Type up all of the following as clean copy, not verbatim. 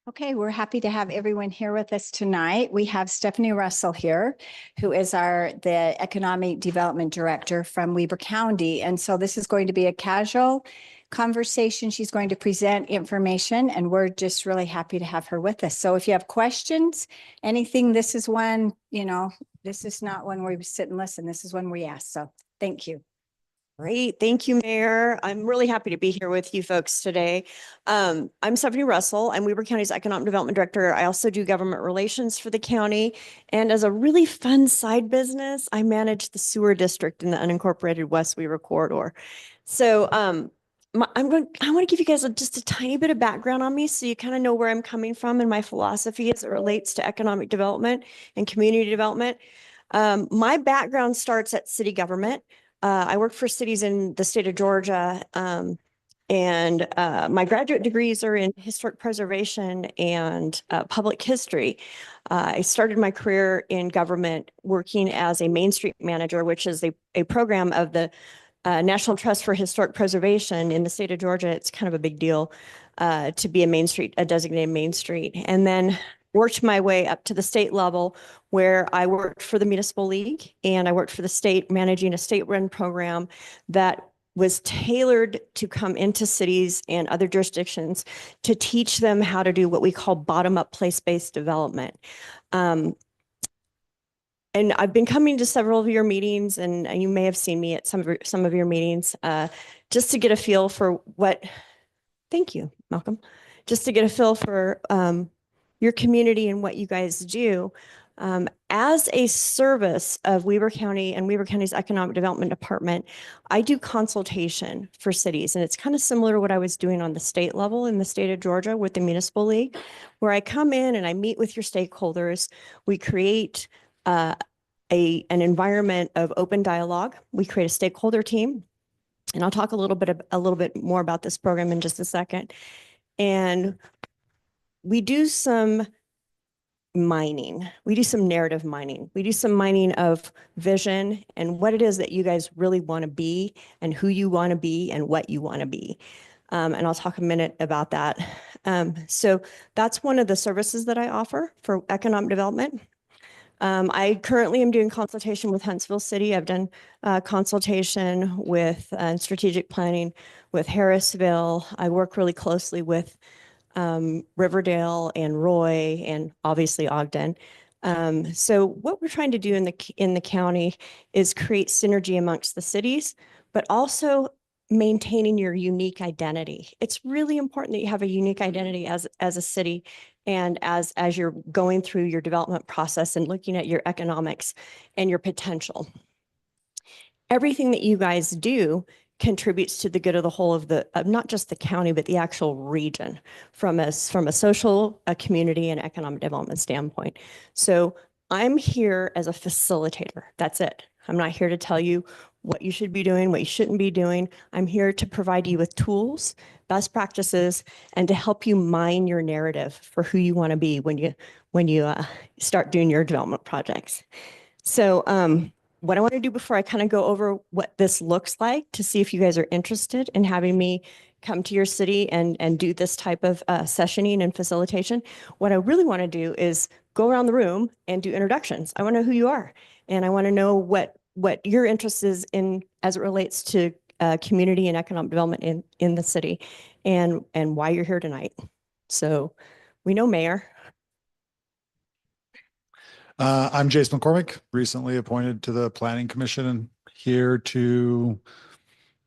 Okay, we're happy to have everyone here with us tonight. We have Stephanie Russell here, who is the Economic Development Director from Weber County. And so this is going to be a casual conversation. She's going to present information, and we're just really happy to have her with us. So if you have questions, anything, this is one, this is not one where we sit and listen. This is one we ask. So thank you. Great. Thank you, Mayor. I'm really happy to be here with you folks today. I'm Stephanie Russell. I'm Weber County's Economic Development Director. I also do government relations for the county. And as a really fun side business, I manage the sewer district in the unincorporated West Weber corridor. So I want to give you guys just a tiny bit of background on me so you kind of know where I'm coming from and my philosophy as it relates to economic development and community development. My background starts at city government. I work for cities in the state of Georgia, and my graduate degrees are in historic preservation and public history. I started my career in government working as a Main Street manager, which is a program of the National Trust for Historic Preservation in the state of Georgia. It's kind of a big deal to be a designated Main Street. And then worked my way up to the state level where I worked for the Municipal League and I worked for the state managing a state-run program that was tailored to come into cities and other jurisdictions to teach them how to do what we call bottom-up place-based development. And I've been coming to several of your meetings, and you may have seen me at some of your meetings, just to get a feel for thank you, Malcolm, just to get a feel for your community and what you guys do. As a service of Weber County and Weber County's Economic Development Department, I do consultation for cities. And it's kind of similar to what I was doing on the state level in the state of Georgia with the Municipal League, where I come in and I meet with your stakeholders. We create an environment of open dialogue. We create a stakeholder team. And I'll talk a little bit more about this program in just a second. And we do some mining. We do some narrative mining. We do some mining of vision and what it is that you guys really want to be and who you want to be and what you want to be. And I'll talk a minute about that. So that's one of the services that I offer for economic development. I currently am doing consultation with Huntsville City. I've done consultation with strategic planning with Harrisville. I work really closely with Riverdale and Roy and obviously Ogden. So what we're trying to do in the county is create synergy amongst the cities, but also maintaining your unique identity. It's really important that you have a unique identity as a city and as you're going through your development process and looking at your economics and your potential. Everything that you guys do contributes to the good of the whole of not just the county, but the actual region from a social, a community, and economic development standpoint. So I'm here as a facilitator. That's it. I'm not here to tell you what you should be doing, what you shouldn't be doing. I'm here to provide you with tools, best practices, and to help you mine your narrative for who you want to be when you start doing your development projects. So what I want to do before I kind of go over what this looks like to see if you guys are interested in having me come to your city and do this type of sessioning and facilitation, what I really want to do is go around the room and do introductions. I want to know who you are, and I want to know what your interest is in as it relates to community and economic development in the city, and why you're here tonight. So we know Mayor. I'm Jason McCormick, recently appointed to the Planning Commission, and here to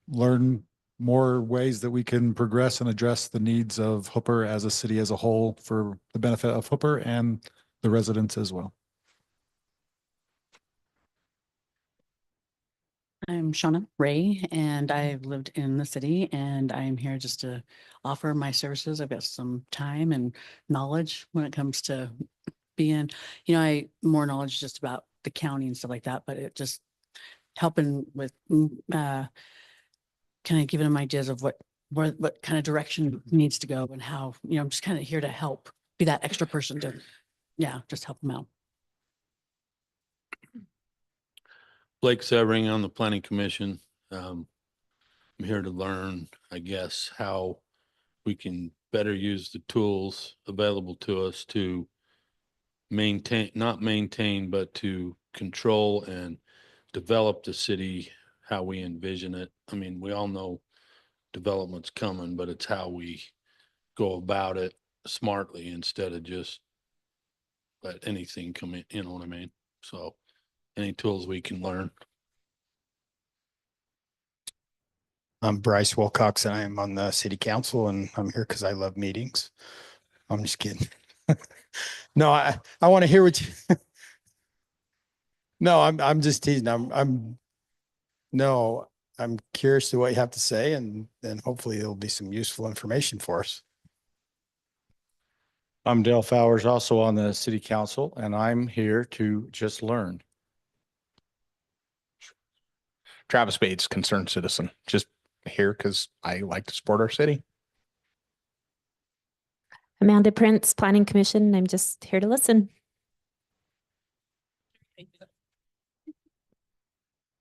learn more ways that we can progress and address the needs of Hooper as a city as a whole for the benefit of Hooper and the residents as well. I'm Shauna Ray, and I've lived in the city, and I'm here just to offer my services. I've got some time and knowledge when it comes to being, more knowledge just about the county and stuff like that, but it just helping with kind of giving them ideas of what what kind of direction needs to go and how, I'm just kind of here to help, be that extra person to, just help them out. Blake Severing on the Planning Commission. I'm here to learn, I guess, how we can better use the tools available to us to not maintain, but to control and develop the city how we envision it. I mean, we all know development's coming, but it's how we go about it smartly instead of just let anything come in, you know what I mean? So any tools we can learn. I'm Bryce Wilcox and I am on the city council and I'm here because I love meetings. I'm just kidding. No, I want to hear what you. No, I'm just teasing. I'm curious to what you have to say and then hopefully there'll be some useful information for us. I'm Dale Fowers, also on the city council, and I'm here to just learn. Travis Bates, concerned citizen, just here because I like to support our city. Amanda Prince, Planning Commission. I'm just here to listen.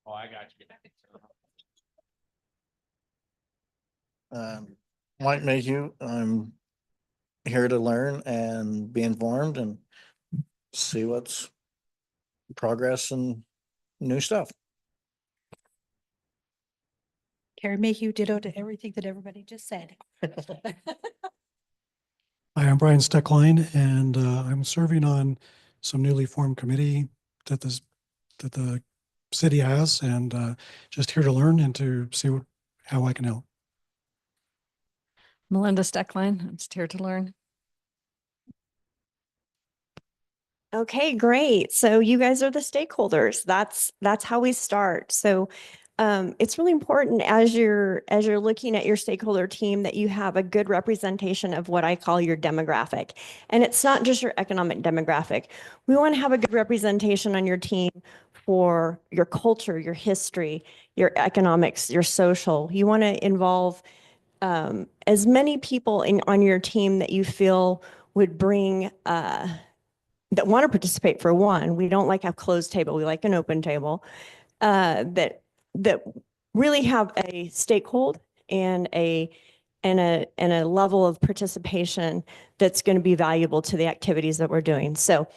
Oh, I got you. Mike Mayhew, I'm here to learn and be informed and see what's progress and new stuff. Carrie Mayhew, ditto to everything that everybody just said. Hi, I'm Brian Steckline, and I'm serving on some newly formed committee that the city has, and just here to learn and to see how I can help. Melinda Steckline, I'm just here to learn. Okay, great. So you guys are the stakeholders. That's how we start. So it's really important as you're looking at your stakeholder team that you have a good representation of what I call your demographic. And it's not just your economic demographic. We want to have a good representation on your team for your culture, your history, your economics, your social. You want to involve as many people on your team that you feel would bring that want to participate. For one, we don't like a closed table. We like an open table that really have a stakehold and a level of participation that's going to be valuable to the activities that we're doing. So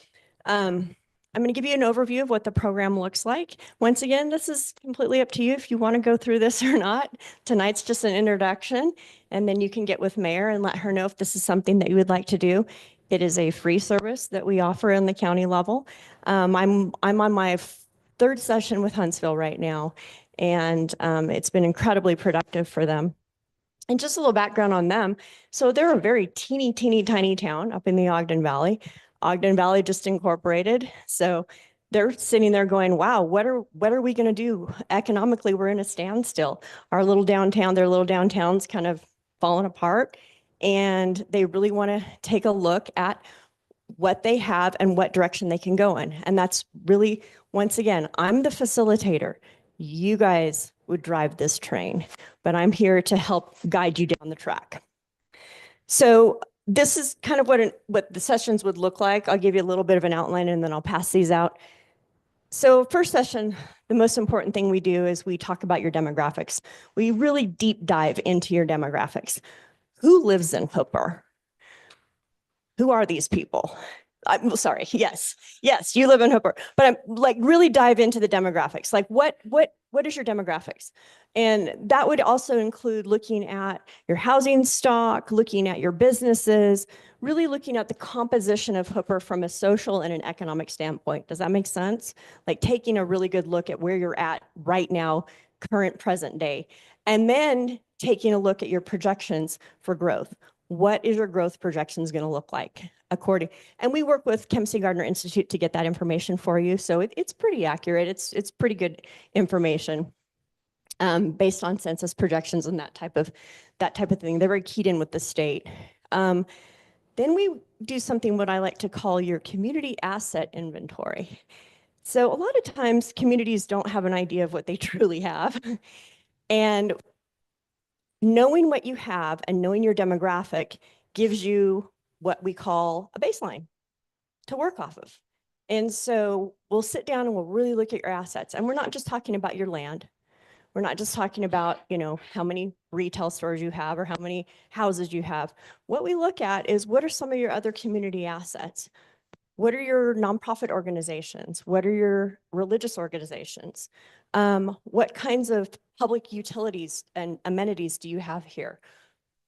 I'm going to give you an overview of what the program looks like. Once again, this is completely up to you if you want to go through this or not. Tonight's just an introduction, and then you can get with Mayor and let her know if this is something that you would like to do. It is a free service that we offer in the county level. I'm on my third session with Huntsville right now, and it's been incredibly productive for them. And just a little background on them. So they're a very teeny tiny town up in the Ogden Valley. Ogden Valley just incorporated. So they're sitting there going, wow, what are we going to do? Economically, we're in a standstill. Our little downtown, their little downtown's kind of falling apart. And they really want to take a look at what they have and what direction they can go in. And that's really, once again, I'm the facilitator. You guys would drive this train, but I'm here to help guide you down the track. So this is kind of what the sessions would look like. I'll give you a little bit of an outline and then I'll pass these out. So first session, the most important thing we do is we talk about your demographics. We really deep dive into your demographics. Who lives in Hooper? Who are these people? I'm sorry. Yes, you live in Hooper, but I'm like really dive into the demographics. Like what is your demographics? And that would also include looking at your housing stock, looking at your businesses, really looking at the composition of Hooper from a social and an economic standpoint. Does that make sense? Like taking a really good look at where you're at right now, current present day, and then taking a look at your projections for growth. What is your growth projections going to look like and we work with Kempsey Gardner Institute to get that information for you. So it's pretty accurate. It's pretty good information based on census projections and that type of thing. They're very keyed in with the state. Then we do something what I like to call your community asset inventory. So a lot of times communities don't have an idea of what they truly have. And knowing what you have and knowing your demographic gives you what we call a baseline to work off of. And so we'll sit down and we'll really look at your assets. And we're not just talking about your land. We're not just talking about, you know, how many retail stores you have or how many houses you have. What we look at is what are some of your other community assets? What are your nonprofit organizations? What are your religious organizations? What kinds of public utilities and amenities do you have here?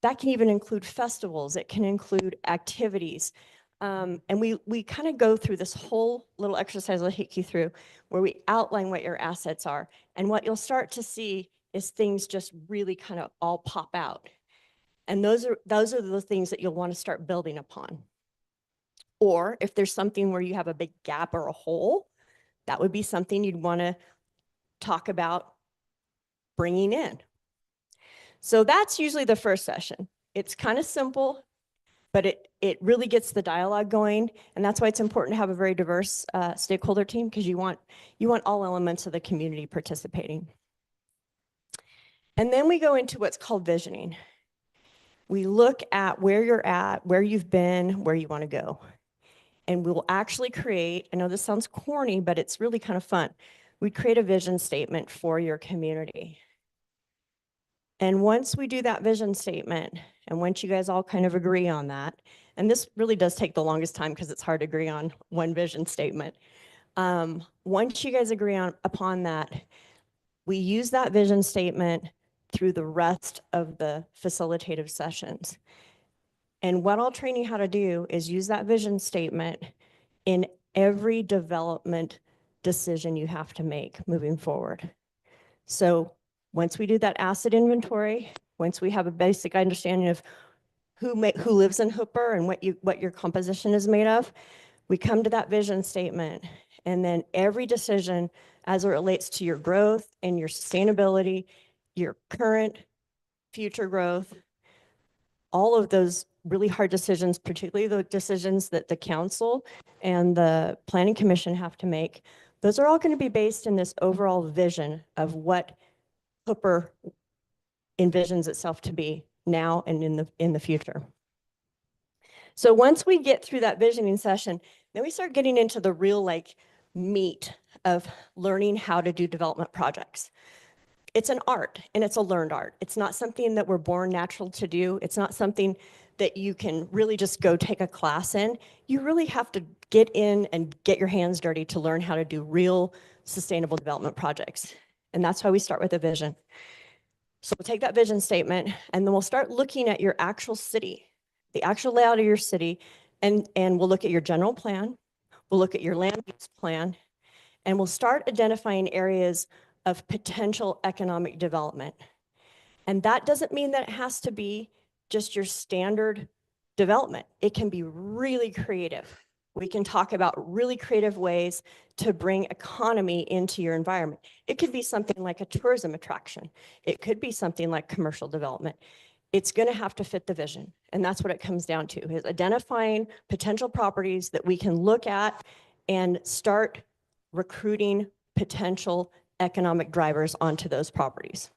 That can even include festivals. It can include activities. And we kind of go through this whole little exercise I'll take you through where we outline what your assets are. And what you'll start to see is things just really kind of all pop out. And those are the things that you'll want to start building upon. Or if there's something where you have a big gap or a hole, that would be something you'd want to talk about bringing in. So that's usually the first session. It's kind of simple, but it really gets the dialogue going. And that's why it's important to have a very diverse stakeholder team, because you want all elements of the community participating. And then we go into what's called visioning. We look at where you're at, where you've been, where you want to go. And we'll actually create, I know this sounds corny, but it's really kind of fun. We create a vision statement for your community. And once we do that vision statement, and once you guys all kind of agree on that, and this really does take the longest time because it's hard to agree on one vision statement. Once you guys agree upon that, we use that vision statement through the rest of the facilitative sessions. And what I'll train you how to do is use that vision statement in every development decision you have to make moving forward. So once we do that asset inventory, once we have a basic understanding of who lives in Hooper and what your composition is made of, we come to that vision statement. And then every decision as it relates to your growth and your sustainability, your current, future growth, all of those really hard decisions, particularly the decisions that the council and the planning commission have to make, those are all going to be based in this overall vision of what Hooper envisions itself to be now and in the future. So once we get through that visioning session, then we start getting into the real meat of learning how to do development projects. It's an art and it's a learned art. It's not something that we're born natural to do. It's not something that you can really just go take a class in. You really have to get in and get your hands dirty to learn how to do real sustainable development projects. And that's why we start with a vision. So we'll take that vision statement and then we'll start looking at your actual city, the actual layout of your city, and we'll look at your general plan. We'll look at your land use plan, and we'll start identifying areas of potential economic development. And that doesn't mean that it has to be just your standard development. It can be really creative. We can talk about really creative ways to bring economy into your environment. It could be something like a tourism attraction. It could be something like commercial development. It's going to have to fit the vision. And that's what it comes down to, is identifying potential properties that we can look at and start recruiting potential economic drivers onto those properties.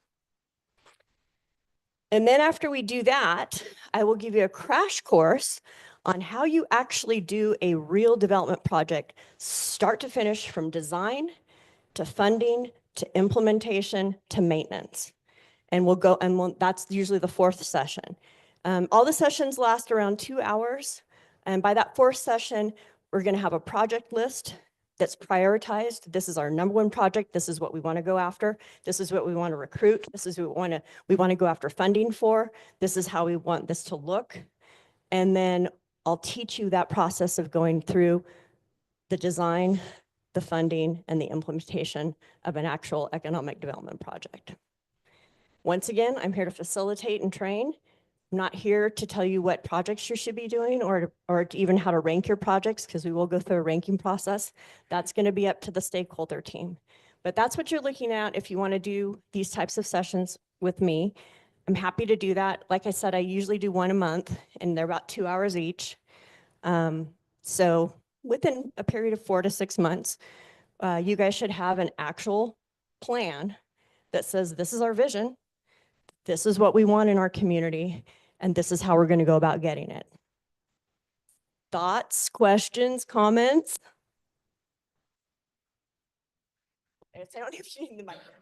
And then after we do that, I will give you a crash course on how you actually do a real development project, start to finish, from design to funding to implementation to maintenance. And we'll go, and that's usually the fourth session. All the sessions last around 2 hours. And by that fourth session, we're going to have a project list that's prioritized. This is our number one project. This is what we want to go after. This is what we want to recruit. This is what we want to go after funding for. This is how we want this to look. And then I'll teach you that process of going through the design, the funding, and the implementation of an actual economic development project. Once again, I'm here to facilitate and train. I'm not here to tell you what projects you should be doing or even how to rank your projects, because we will go through a ranking process. That's going to be up to the stakeholder team. But that's what you're looking at if you want to do these types of sessions with me. I'm happy to do that. Like I said, I usually do one a month, and they're about 2 hours each. So within a period of 4 to 6 months, you guys should have an actual plan that says, this is our vision. This is what we want in our community, and this is how we're going to go about getting it. Thoughts, questions, comments? I don't know if you need the microphone.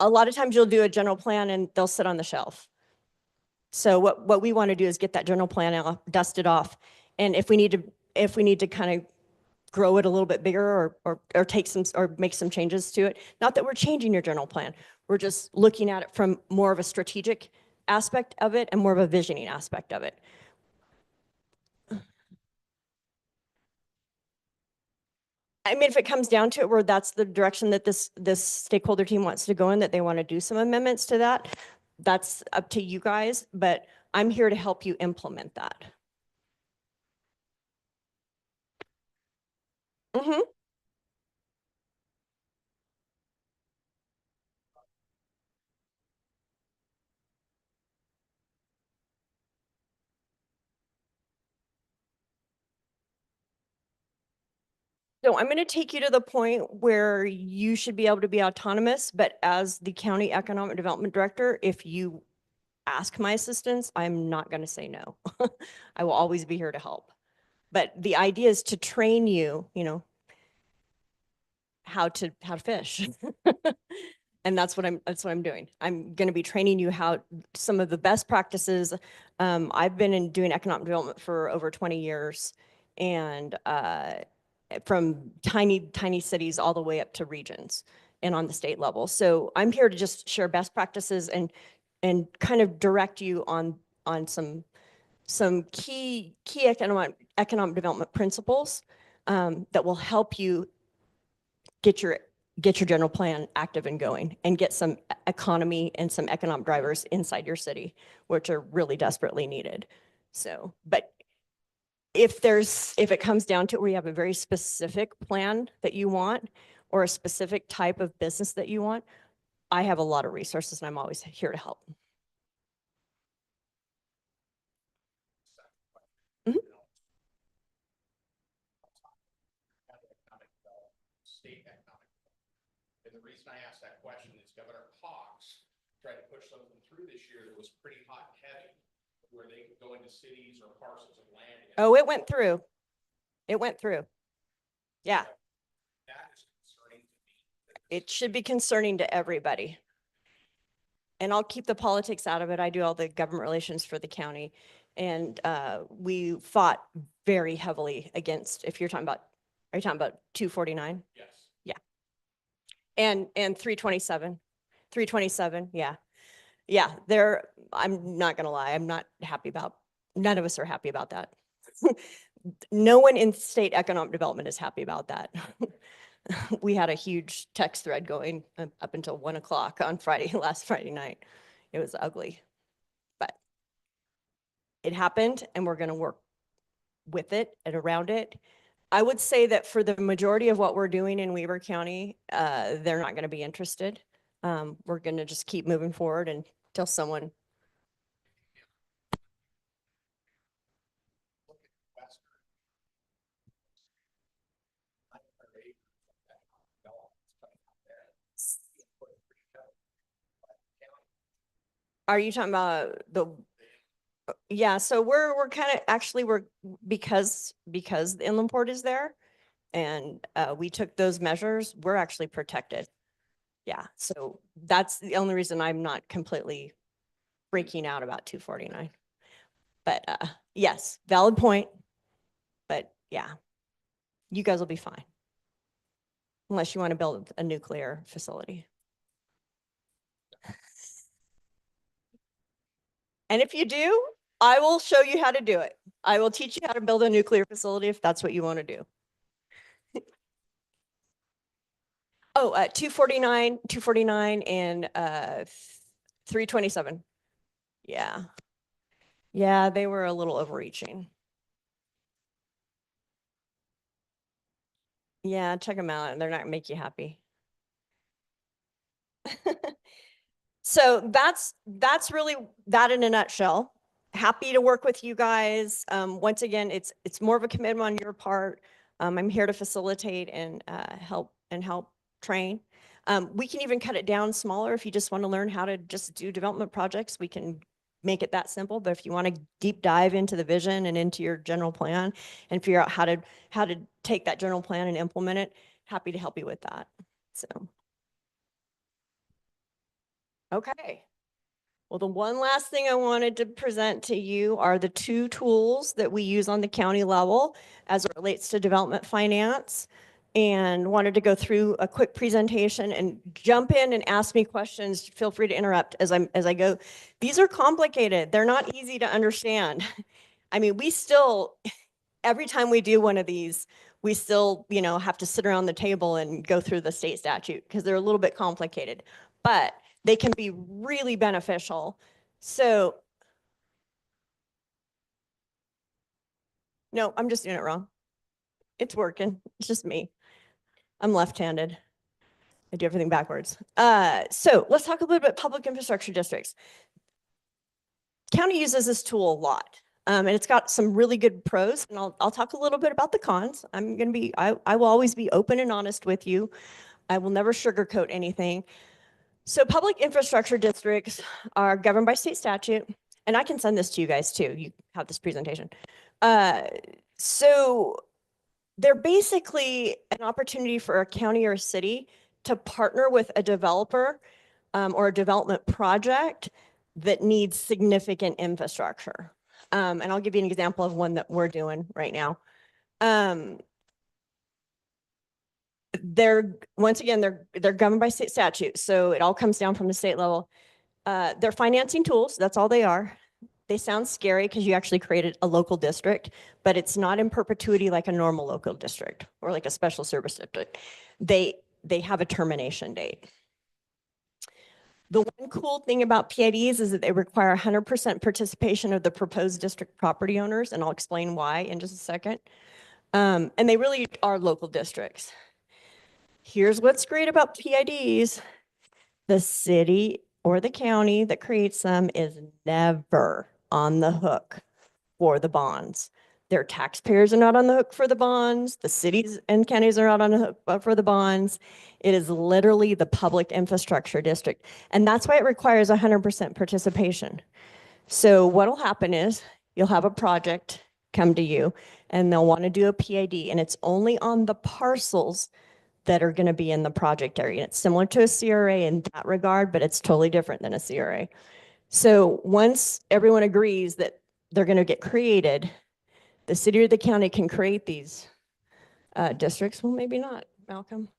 A lot of times you'll do a general plan and they'll sit on the shelf. So what we want to do is get that general plan out, dust it off. And if we need to kind of grow it a little bit bigger or take some or make some changes to it, not that we're changing your general plan. We're just looking at it from more of a strategic aspect of it and more of a visioning aspect of it. I mean, if it comes down to it where that's the direction that this stakeholder team wants to go in, that they want to do some amendments to that, that's up to you guys, but I'm here to help you implement that. Mm-hmm. So I'm going to take you to the point where you should be able to be autonomous, but as the county economic development director, if you ask my assistance, I'm not going to say no. I will always be here to help. But the idea is to train you, how to fish. And that's what I'm doing. I'm going to be training you how some of the best practices. I've been doing economic development for over 20 years, and from tiny cities all the way up to regions and on the state level. So I'm here to just share best practices and kind of direct you on some key economic development principles that will help you get your general plan active and going and get some economy and some economic drivers inside your city, which are really desperately needed. So, but if it comes down to it where you have a very specific plan that you want or a specific type of business that you want, I have a lot of resources and I'm always here to help. Mhm. State economic. And the reason I asked that question is Governor Cox tried to push something through this year that was pretty hot and heavy, where they could go into cities or parcels of land. Oh, it went through. It went through. Yeah. That is concerning to me. It should be concerning to everybody. And I'll keep the politics out of it. I do all the government relations for the county. And we fought very heavily against, are you talking about 249? Yes. Yeah. And 327, yeah. Yeah, I'm not gonna lie, I'm not happy about, none of us are happy about that. No one in state economic development is happy about that. We had a huge text thread going up until 1 o'clock on last Friday night. It was ugly, but it happened and we're gonna work with it and around it. I would say that for the majority of what we're doing in Weber County, they're not gonna be interested. We're gonna just keep moving forward until someone. Are you talking about the? Yeah, so we're kind of, actually, because the inland port is there and we took those measures, we're actually protected. Yeah, so that's the only reason I'm not completely freaking out about 249. But yes, valid point. But yeah, you guys will be fine. Unless you want to build a nuclear facility. And if you do, I will show you how to do it. I will teach you how to build a nuclear facility if that's what you want to do. Oh, 249 and 327. Yeah. Yeah, they were a little overreaching. Yeah, check them out. They're not gonna make you happy. So that's really that in a nutshell. Happy to work with you guys. Once again, it's more of a commitment on your part. I'm here to facilitate and help train. We can even cut it down smaller if you just want to learn how to just do development projects. We can make it that simple. But if you want to deep dive into the vision and into your general plan and figure out how to take that general plan and implement it, happy to help you with that. So. Okay. Well, the one last thing I wanted to present to you are the two tools that we use on the county level as it relates to development finance, and wanted to go through a quick presentation and jump in and ask me questions. Feel free to interrupt as I go. These are complicated. They're not easy to understand. I mean, we still, every time we do one of these, we still, have to sit around the table and go through the state statute because they're a little bit complicated, but they can be really beneficial. So, no, I'm just doing it wrong. It's working. It's just me. I'm left-handed. I do everything backwards. So let's talk a little bit public infrastructure districts. County uses this tool a lot. And it's got some really good pros, and I'll talk a little bit about the cons. I will always be open and honest with you. I will never sugarcoat anything. So public infrastructure districts are governed by state statute, and I can send this to you guys too. You have this presentation. So they're basically an opportunity for a county or a city to partner with a developer or a development project that needs significant infrastructure. And I'll give you an example of one that we're doing right now. Once again, they're governed by state statute, so it all comes down from the state level. They're financing tools. That's all they are. They sound scary because you actually created a local district, but it's not in perpetuity like a normal local district or like a special service district. They have a termination date. The one cool thing about PIDs is that they require 100% participation of the proposed district property owners, and I'll explain why in just a second. And they really are local districts. Here's what's great about PIDs. The city or the county that creates them is never on the hook for the bonds. Their taxpayers are not on the hook for the bonds. The cities and counties are not on the hook for the bonds. It is literally the public infrastructure district. And that's why it requires 100% participation. So what'll happen is you'll have a project come to you and they'll want to do a PID, and it's only on the parcels that are going to be in the project area. It's similar to a CRA in that regard, but it's totally different than a CRA. So once everyone agrees that they're going to get created, the city or the county can create these districts. Well, maybe not, Malcolm.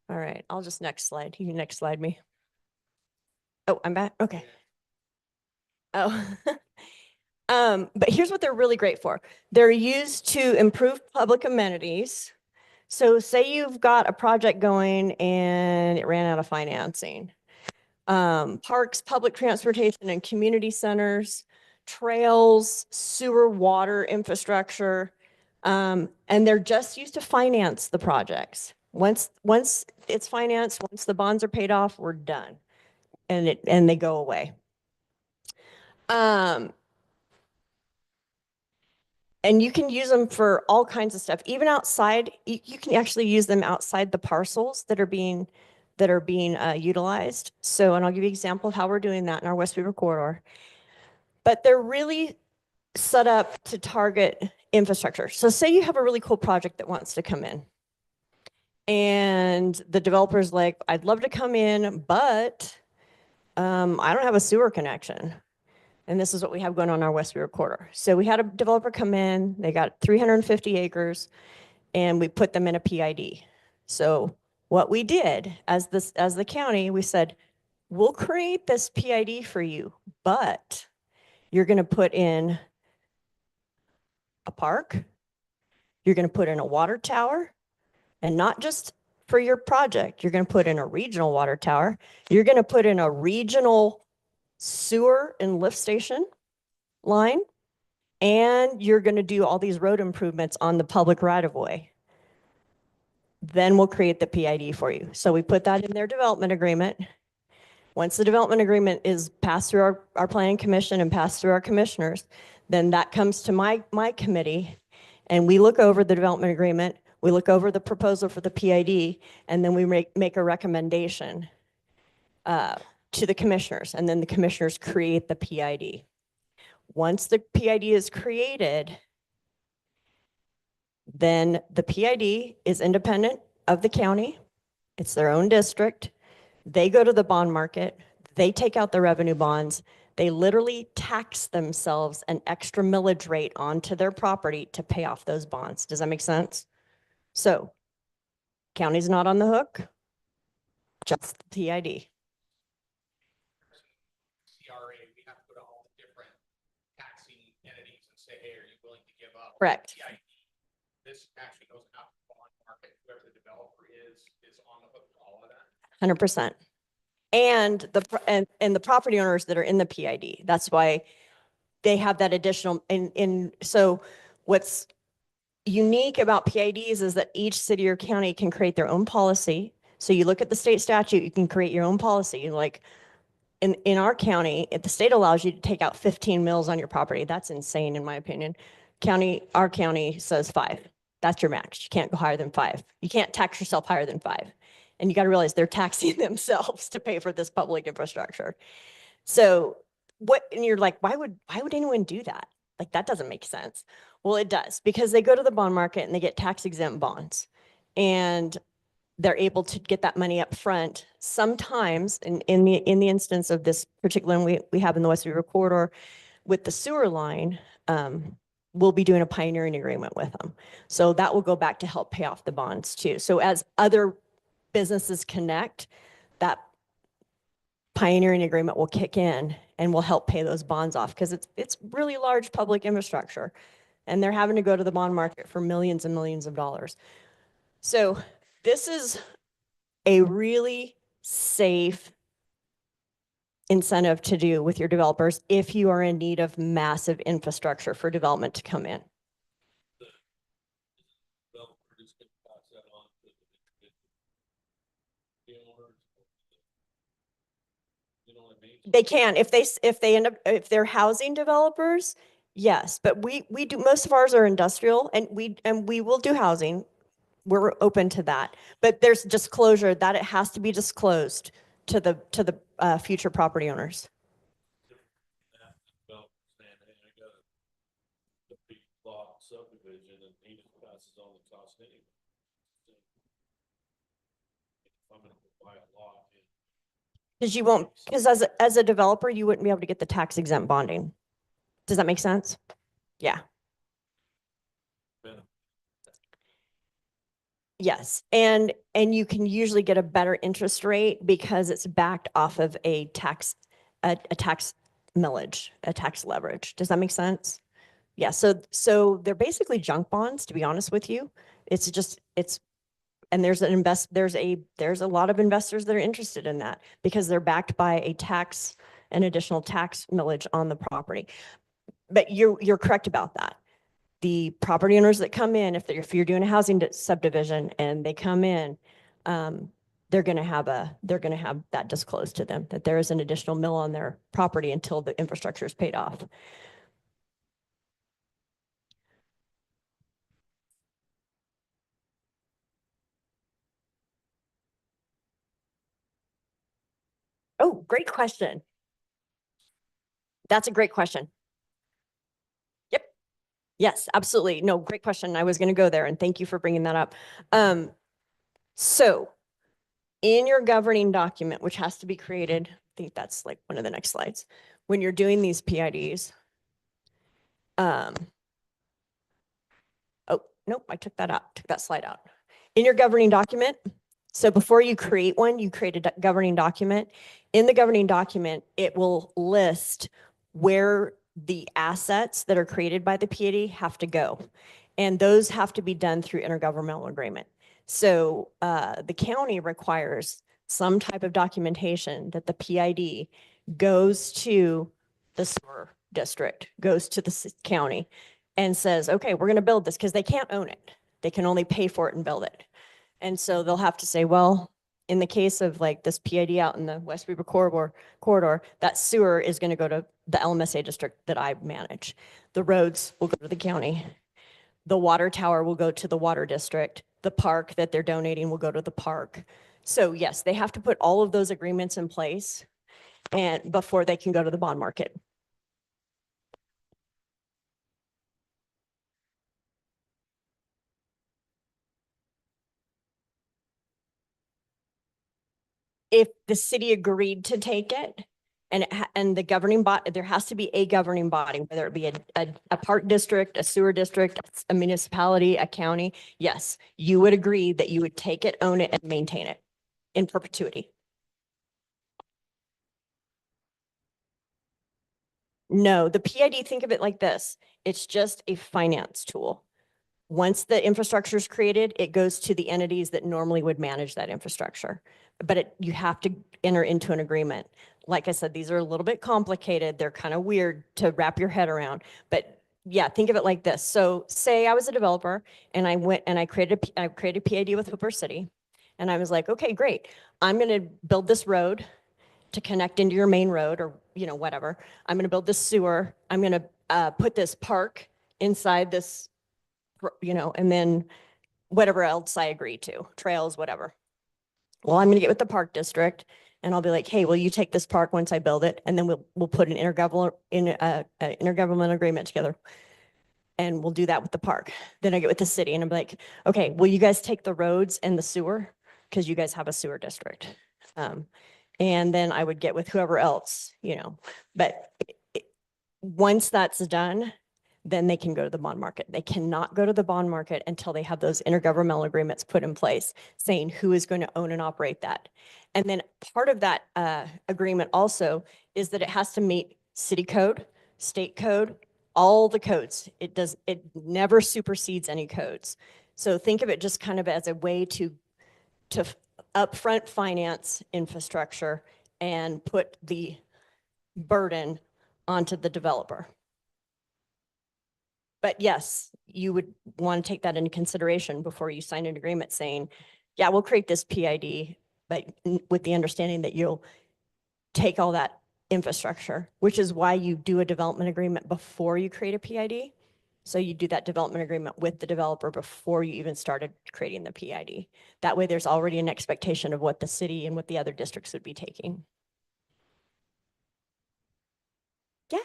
All right, I'll just next slide. You can next slide me. Oh, I'm back. Okay. Oh, but here's what they're really great for. They're used to improve public amenities. So say you've got a project going and it ran out of financing. Parks, public transportation and community centers, trails, sewer, water infrastructure, and they're just used to finance the projects. Once it's financed, once the bonds are paid off, we're done, and they go away. And you can use them for all kinds of stuff, even outside. You can actually use them outside the parcels that are being that are being utilized. So, and I'll give you an example of how we're doing that in our West Beaver corridor. But they're really set up to target infrastructure. So say you have a really cool project that wants to come in. And the developer's like, I'd love to come in, but I don't have a sewer connection. And this is what we have going on in our West Beaver corridor. So we had a developer come in, they got 350 acres, and we put them in a PID. So what we did as the county, we said, we'll create this PID for you, but you're going to put in a park, you're going to put in a water tower, and not just for your project, you're going to put in a regional water tower, you're going to put in a regional sewer and lift station line, and you're going to do all these road improvements on the public right of way. Then we'll create the PID for you. So we put that in their development agreement. Once the development agreement is passed through our planning commission and passed through our commissioners, then that comes to my committee, and we look over the development agreement, we look over the proposal for the PID, and then we make a recommendation to the commissioners, and then the commissioners create the PID. Once the PID is created, then the PID is independent of the county. It's their own district. They go to the bond market. They take out the revenue bonds. They literally tax themselves an extra millage rate onto their property to pay off those bonds. Does that make sense? So county's not on the hook, just the PID. CRA, we have to go to all the different taxing entities and say, hey, are you willing to give up? Correct. PID? This actually goes out to the bond market, whoever the developer is on the hook for all of that. 100%. And the property owners that are in the PID. That's why they have that additional, so what's unique about PIDs is that each city or county can create their own policy. So you look at the state statute, you can create your own policy. Like in our county, if the state allows you to take out 15 mills on your property, that's insane in my opinion. Our county says 5. That's your max. You can't go higher than 5. You can't tax yourself higher than 5. And you got to realize they're taxing themselves to pay for this public infrastructure. So and you're like, why would anyone do that? Like, that doesn't make sense. Well, it does, because they go to the bond market and they get tax exempt bonds, and they're able to get that money up front. Sometimes in the instance of this particular one we have in the West Beaver corridor with the sewer line, we'll be doing a pioneering agreement with them. So that will go back to help pay off the bonds too. So as other businesses connect, that pioneering agreement will kick in and will help pay those bonds off, because it's really large public infrastructure, and they're having to go to the bond market for millions and millions of dollars. So this is a really safe incentive to do with your developers if you are in need of massive infrastructure for development to come in. They can, if they end up, if they're housing developers, yes, but we do, most of ours are industrial, and we will do housing. We're open to that, but there's disclosure that it has to be disclosed to the future property owners. Subdivision, and he just passes on the cost anyway. If I'm gonna buy a lot. Because you won't, because as a developer, you wouldn't be able to get the tax exempt bonding. Does that make sense? Yeah. Yes, and you can usually get a better interest rate because it's backed off of a tax millage, a tax leverage. Does that make sense? Yeah, so they're basically junk bonds, to be honest with you. And there's a lot of investors that are interested in that because they're backed by an additional tax millage on the property. But you're correct about that. The property owners that come in, if you're doing a housing subdivision and they come in, they're going to have that disclosed to them, that there is an additional mill on their property until the infrastructure is paid off. Oh, great question. That's a great question. Yep. Yes, absolutely. No, great question. I was going to go there and thank you for bringing that up. So in your governing document, which has to be created, I think that's like one of the next slides, when you're doing these PIDs. Oh, nope, I took that slide out. In your governing document, so before you create one, you create a governing document. In the governing document, it will list where the assets that are created by the PID have to go. And those have to be done through intergovernmental agreement. So the county requires some type of documentation that the PID goes to the sewer district, goes to the county and says, okay, we're going to build this because they can't own it. They can only pay for it and build it. And so they'll have to say, well, in the case of like this PID out in the West Weber corridor, that sewer is going to go to the LMSA district that I manage. The roads will go to the county. The water tower will go to the water district. The park that they're donating will go to the park. So yes, they have to put all of those agreements in place and before they can go to the bond market. If the city agreed to take it and the governing body, there has to be a governing body, whether it be a park district, a sewer district, a municipality, a county. Yes, you would agree that you would take it, own it, and maintain it in perpetuity. No, the PID, think of it like this. It's just a finance tool. Once the infrastructure is created, it goes to the entities that normally would manage that infrastructure. But you have to enter into an agreement. Like I said, these are a little bit complicated. They're kind of weird to wrap your head around. But yeah, think of it like this. So say I was a developer and I went and I created a PID with Hooper City. And I was like, okay, great. I'm going to build this road to connect into your main road or, you know, whatever. I'm going to build this sewer. I'm going to put this park inside this, you know, and then whatever else I agree to, trails, whatever. Well, I'm going to get with the park district and I'll be like, hey, will you take this park once I build it? And then we'll put an intergovernmental agreement together. And we'll do that with the park. Then I get with the city and I'm like, okay, will you guys take the roads and the sewer? Because you guys have a sewer district. And then I would get with whoever else, you know, but once that's done, then they can go to the bond market. They cannot go to the bond market until they have those intergovernmental agreements put in place saying who is going to own and operate that. And then part of that agreement also is that it has to meet city code, state code, all the codes. It never supersedes any codes. So think of it just kind of as a way to upfront finance infrastructure and put the burden onto the developer. But yes, you would want to take that into consideration before you sign an agreement saying, yeah, we'll create this PID, but with the understanding that you'll take all that infrastructure, which is why you do a development agreement before you create a PID. So you do that development agreement with the developer before you even started creating the PID. That way there's already an expectation of what the city and what the other districts would be taking. Yeah.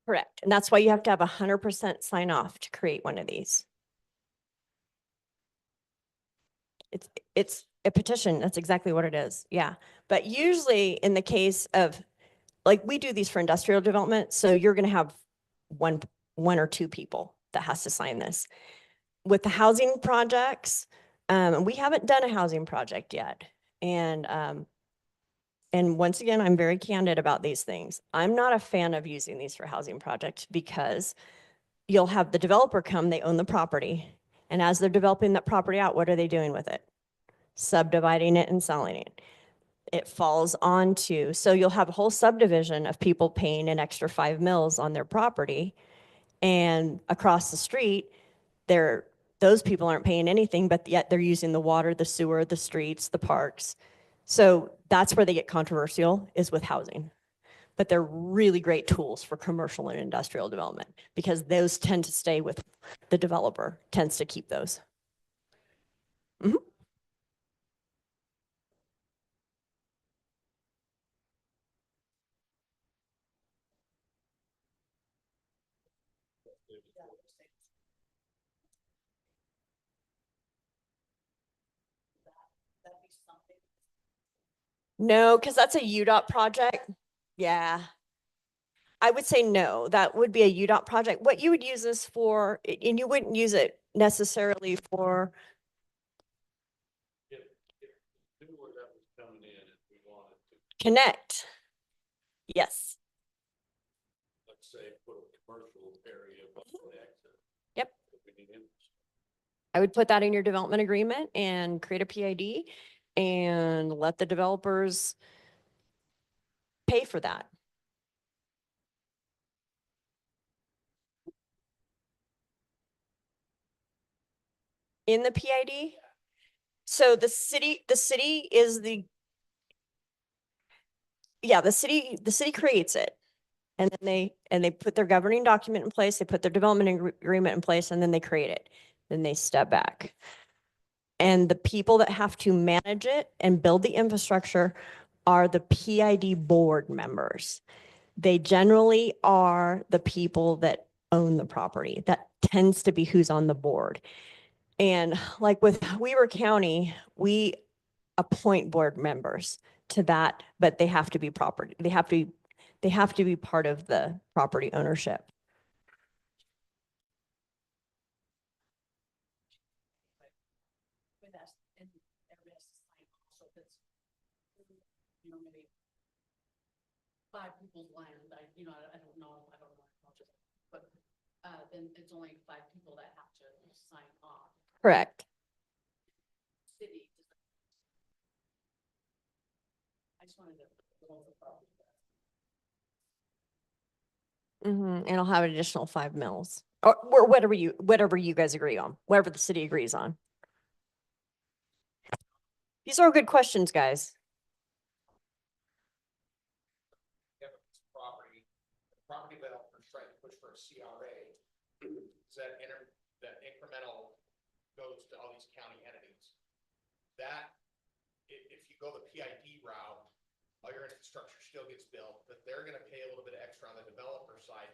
Correct. And that's why you have to have 100% sign off to create one of these. It's a petition. That's exactly what it is. Yeah. But usually in the case of, like, we do these for industrial development. So you're going to have one or two people that has to sign this. With the housing projects, we haven't done a housing project yet. And once again, I'm very candid about these things. I'm not a fan of using these for housing projects because you'll have the developer come, they own the property. And as they're developing that property out, what are they doing with it? Subdividing it and selling it. It falls onto, so you'll have a whole subdivision of people paying an extra 5 mils on their property. And across the street, those people aren't paying anything, but yet they're using the water, the sewer, the streets, the parks. So that's where they get controversial, is with housing. but they're really great tools for commercial and industrial development because those tend to stay with the developer, tends to keep those. Mhm. No, because that's a UDOT project. Yeah. I would say no, that would be a UDOT project. What you would use this for, and you wouldn't use it necessarily for, If sewer that was coming in, if we wanted to, connect. Yes. let's say, put a commercial area above the exit. Yep. if we need infrastructure. I would put that in your development agreement and create a PID and let the developers pay for that. In the PID? So the city is the, yeah, the city creates it. And then they put their governing document in place, they put their development agreement in place, and then they create it. Then they step back. And the people that have to manage it and build the infrastructure are the PID board members. They generally are the people that own the property. That tends to be who's on the board. And like with Weber County, we appoint board members to that, but they have to be property. They have to be part of the property ownership. You know, maybe 5 people's land, I don't know, but then it's only 5 people that have to sign off. Correct. City. I just wanted to. And I'll have an additional 5 mils or whatever you guys agree on, whatever the city agrees on. These are good questions, guys. Property developers trying to push for a CRA. Is that incremental goes to all these county entities. That, if you go the PID route, all your infrastructure still gets built, but they're gonna pay a little bit extra on the developer side.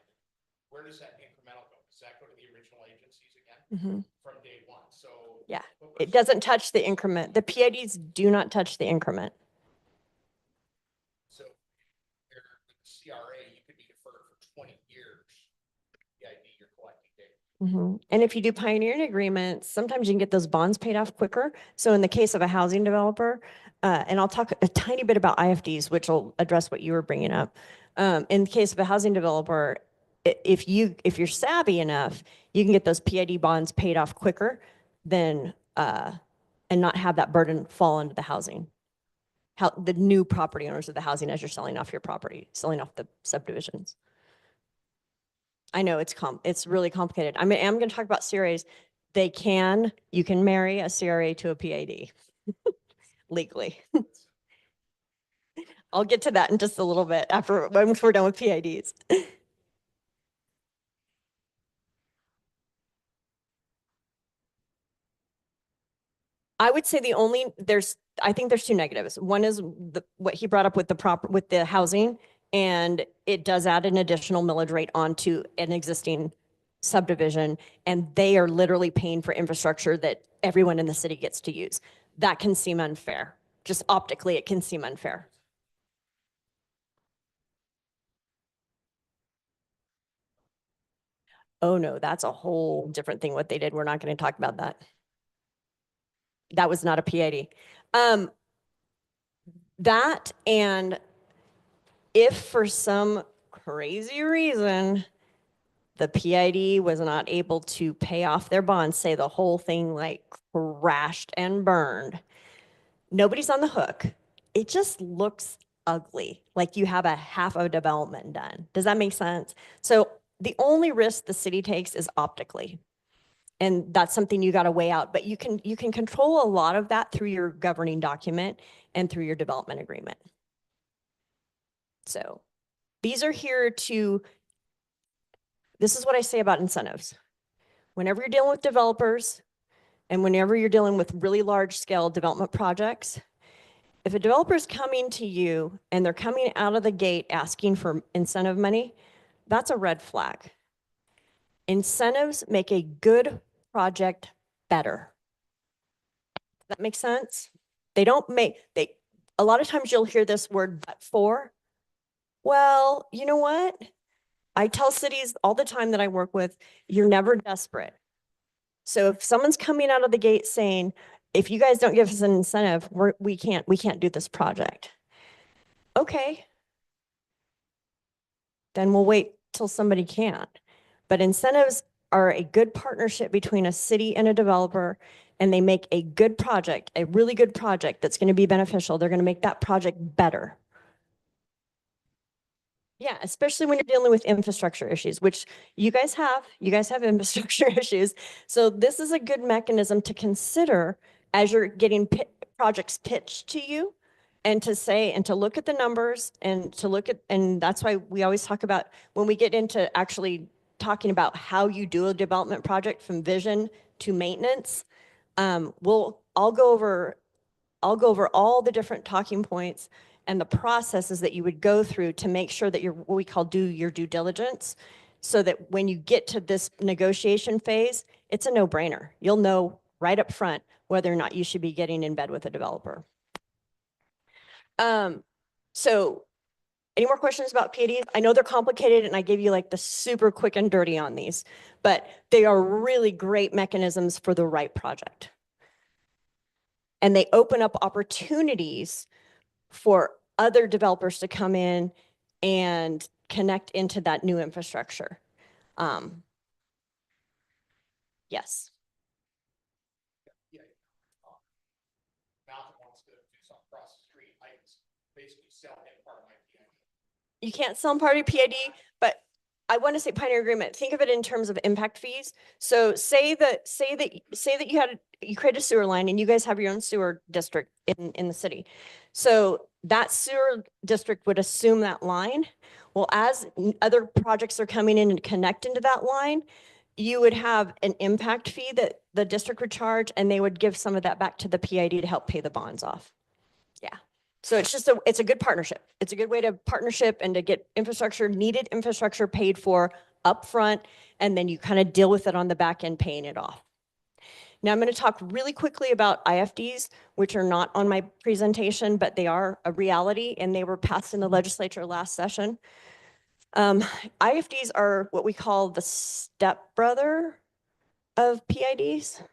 Where does that incremental go? Does that go to the original agencies again? From day one, so. Yeah, it doesn't touch the increment. The PIDs do not touch the increment. So, your CRA, you could be deferred for 20 years. PID, you're collecting data. And if you do pioneering agreements, sometimes you can get those bonds paid off quicker. So in the case of a housing developer, and I'll talk a tiny bit about IFDs, which will address what you were bringing up. In the case of a housing developer, if you're savvy enough, you can get those PID bonds paid off quicker than and not have that burden fall into the housing. The new property owners of the housing as you're selling off your property, selling off the subdivisions. I know it's really complicated. I'm going to talk about CRAs. You can marry a CRA to a PID legally. I'll get to that in just a little bit once we're done with PIDs. I would say I think there's 2 negatives. One is what he brought up with the housing, and it does add an additional millage rate onto an existing subdivision, and they are literally paying for infrastructure that everyone in the city gets to use. That can seem unfair. Just optically, it can seem unfair. Oh no, that's a whole different thing what they did. We're not going to talk about that. That was not a PID. That, and if for some crazy reason the PID was not able to pay off their bonds, say the whole thing like crashed and burned, nobody's on the hook. It just looks ugly, like you have a half of development done. Does that make sense? So the only risk the city takes is optically. And that's something you got to weigh out, but you can control a lot of that through your governing document and through your development agreement. So These are here to, this is what I say about incentives. Whenever you're dealing with developers and whenever you're dealing with really large scale development projects, if a developer is coming to you and they're coming out of the gate asking for incentive money, that's a red flag. Incentives make a good project better. Does that make sense? They don't make, a lot of times you'll hear this word but for. Well, you know what? I tell cities all the time that I work with, you're never desperate. So if someone's coming out of the gate saying, if you guys don't give us an incentive, we can't do this project. Okay. Then we'll wait till somebody can't. But incentives are a good partnership between a city and a developer, and they make a good project, a really good project that's going to be beneficial. They're going to make that project better. Yeah, especially when you're dealing with infrastructure issues, which you guys have infrastructure issues. So this is a good mechanism to consider as you're getting projects pitched to you, and to say, and to look at the numbers and to look at, and that's why we always talk about when we get into actually talking about how you do a development project from vision to maintenance. I'll go over all the different talking points and the processes that you would go through to make sure that you're what we call do your due diligence, so that when you get to this negotiation phase, it's a no-brainer. You'll know right up front whether or not you should be getting in bed with a developer. So any more questions about PADs? I know they're complicated and I gave you like the super quick and dirty on these, but they are really great mechanisms for the right project. And they open up opportunities for other developers to come in and connect into that new infrastructure. Yes. Mountain wants to do something across the street, I can basically sell him part of my PID. You can't sell them part of your PID, but I want to say pioneer agreement. Think of it in terms of impact fees. So say that you create a sewer line and you guys have your own sewer district in the city. So that sewer district would assume that line. Well, as other projects are coming in and connect into that line, you would have an impact fee that the district would charge, and they would give some of that back to the PID to help pay the bonds off. Yeah. So it's a good partnership. It's a good way to partnership and to get needed infrastructure paid for upfront, and then you kind of deal with it on the back end, paying it off. Now I'm going to talk really quickly about IFDs, which are not on my presentation, but they are a reality and they were passed in the legislature last session. IFDs are what we call the stepbrother of PIDs,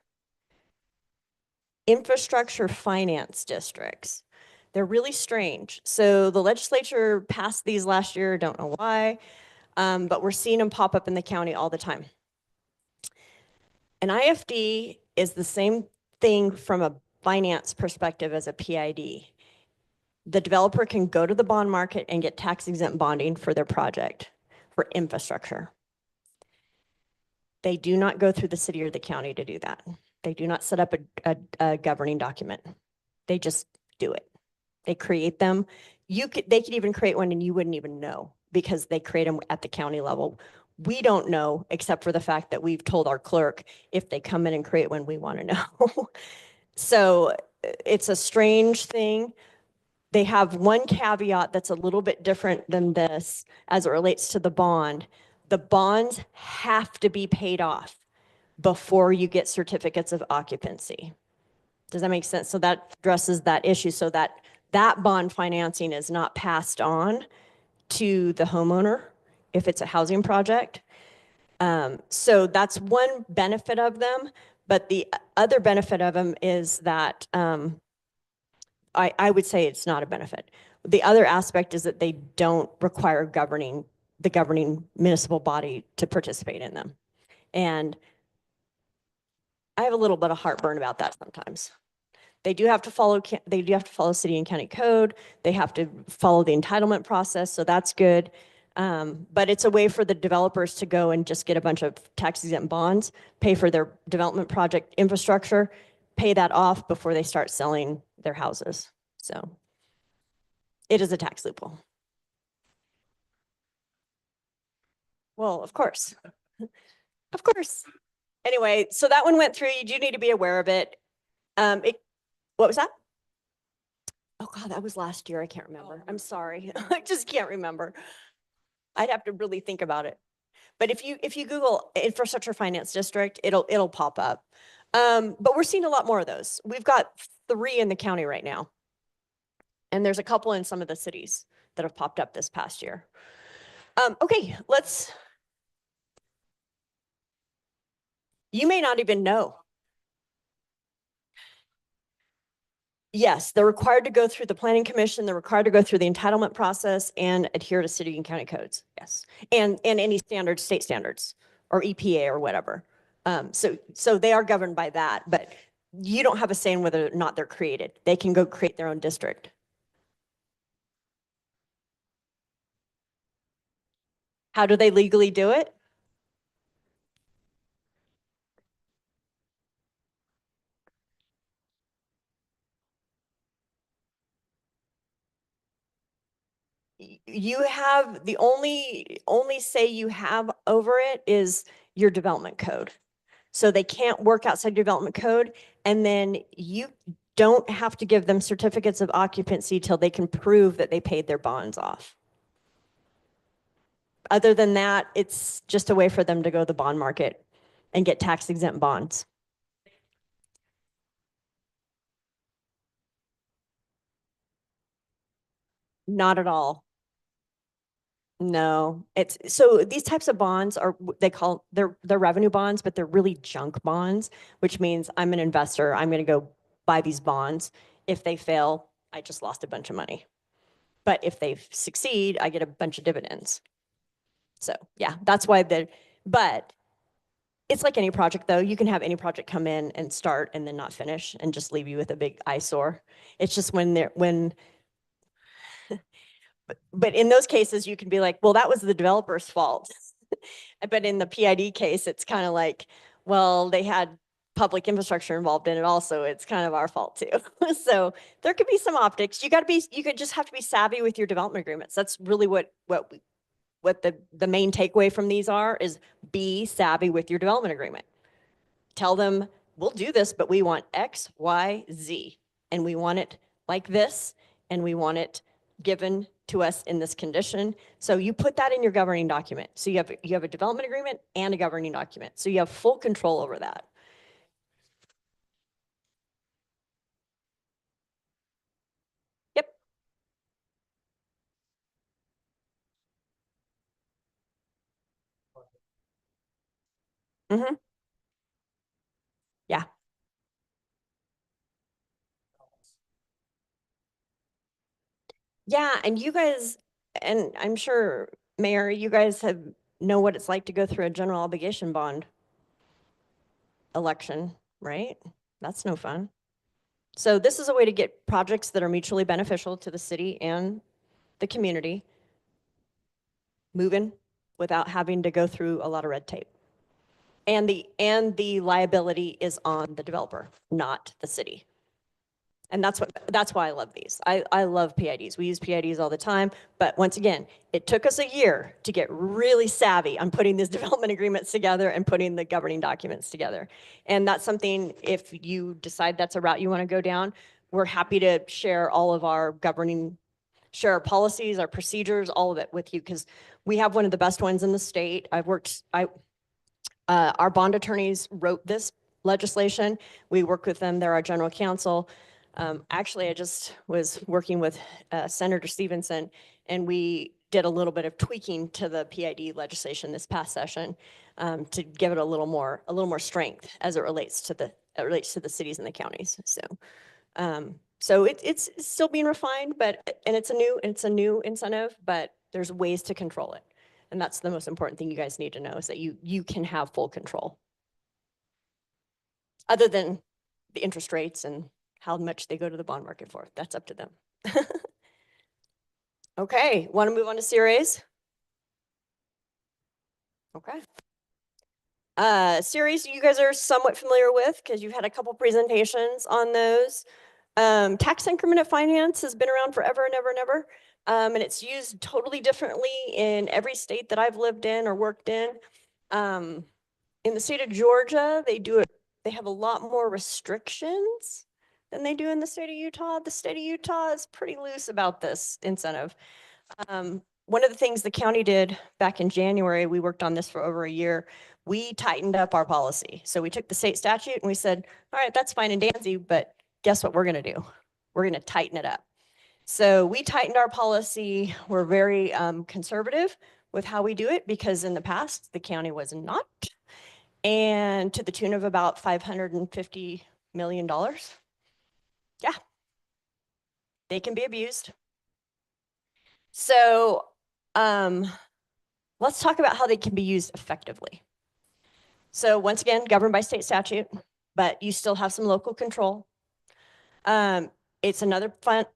infrastructure finance districts. They're really strange. So the legislature passed these last year, don't know why, but we're seeing them pop up in the county all the time. An IFD is the same thing from a finance perspective as a PID. The developer can go to the bond market and get tax exempt bonding for their project for infrastructure. They do not go through the city or the county to do that. They do not set up a governing document. They just do it. They create them. They could even create one and you wouldn't even know, because they create them at the county level. We don't know, except for the fact that we've told our clerk if they come in and create one, we want to know. So it's a strange thing. They have one caveat that's a little bit different than this as it relates to the bond. The bonds have to be paid off before you get certificates of occupancy. Does that make sense? So that addresses that issue, so that bond financing is not passed on to the homeowner if it's a housing project. So that's one benefit of them. But the other benefit of them is that I would say it's not a benefit. The other aspect is that they don't require the governing municipal body to participate in them. And I have a little bit of heartburn about that sometimes. They do have to follow city and county code. They have to follow the entitlement process. So that's good. But it's a way for the developers to go and just get a bunch of tax exempt bonds, pay for their development project infrastructure, pay that off before they start selling their houses. So it is a tax loophole. Well, of course. Of course. Anyway, so that one went through. You do need to be aware of it. What was that? Oh God, that was last year. I can't remember. I'm sorry. I just can't remember. I'd have to really think about it. But if you Google infrastructure finance district, it'll pop up. But we're seeing a lot more of those. We've got 3 in the county right now. And there's a couple in some of the cities that have popped up this past year. Okay, you may not even know. Yes, they're required to go through the planning commission. They're required to go through the entitlement process and adhere to city and county codes. Yes. And any standards, state standards or EPA or whatever. So they are governed by that, but you don't have a say in whether or not they're created. They can go create their own district. How do they legally do it? You have the only say you have over it is your development code. So they can't work outside development code, and then you don't have to give them certificates of occupancy till they can prove that they paid their bonds off. Other than that, it's just a way for them to go to the bond market and get tax exempt bonds. Not at all. No, it's so these types of bonds are they're revenue bonds, but they're really junk bonds, which means I'm an investor. I'm going to go buy these bonds. If they fail, I just lost a bunch of money. But if they succeed, I get a bunch of dividends. So yeah, that's why but it's like any project though. You can have any project come in and start and then not finish and just leave you with a big eyesore. It's just but in those cases, you can be like, well, that was the developer's fault. But in the PID case, it's kind of like, well, they had public infrastructure involved in it also. It's kind of our fault too. So there could be some optics. You could just have to be savvy with your development agreements. That's really what the main takeaway from these is be savvy with your development agreement. Tell them, we'll do this, but we want X, Y, Z, and we want it like this, and we want it given to us in this condition. So you put that in your governing document. So you have a development agreement and a governing document. So you have full control over that. Yep. Mm-hmm. Yeah. Yeah, and you guys, and I'm sure, Mayor, you guys know what it's like to go through a general obligation bond election, right? That's no fun. So this is a way to get projects that are mutually beneficial to the city and the community moving without having to go through a lot of red tape. And the liability is on the developer, not the city. And that's why I love these. I love PIDs. We use PIDs all the time. But once again, it took us a year to get really savvy on putting these development agreements together and putting the governing documents together. And that's something, if you decide that's a route you want to go down, we're happy to share all of our share our policies, our procedures, all of it with you, because we have one of the best ones in the state. Our bond attorneys wrote this legislation. We work with them. They're our general counsel. Actually, I just was working with Senator Stevenson, and we did a little bit of tweaking to the PID legislation this past session to give it a little more strength as it relates to the cities and the counties. So it's still being refined, and it's a new incentive, but there's ways to control it, and that's the most important thing you guys need to know, is that you can have full control, other than the interest rates and how much they go to the bond market for. That's up to them. Okay, want to move on to series? Okay. Series you guys are somewhat familiar with because you've had a couple presentations on those. Tax increment finance has been around forever and ever and ever. And it's used totally differently in every state that I've lived in or worked in. In the state of Georgia, they have a lot more restrictions than they do in the state of Utah. The state of Utah is pretty loose about this incentive. One of the things the county did back in January, we worked on this for over a year. We tightened up our policy. So we took the state statute and we said, all right, that's fine and dandy, but guess what we're going to do? We're going to tighten it up. So we tightened our policy. We're very conservative with how we do it because in the past, the county was not. And to the tune of about $550 million. Yeah. They can be abused. So let's talk about how they can be used effectively. So once again, governed by state statute, but you still have some local control. It's another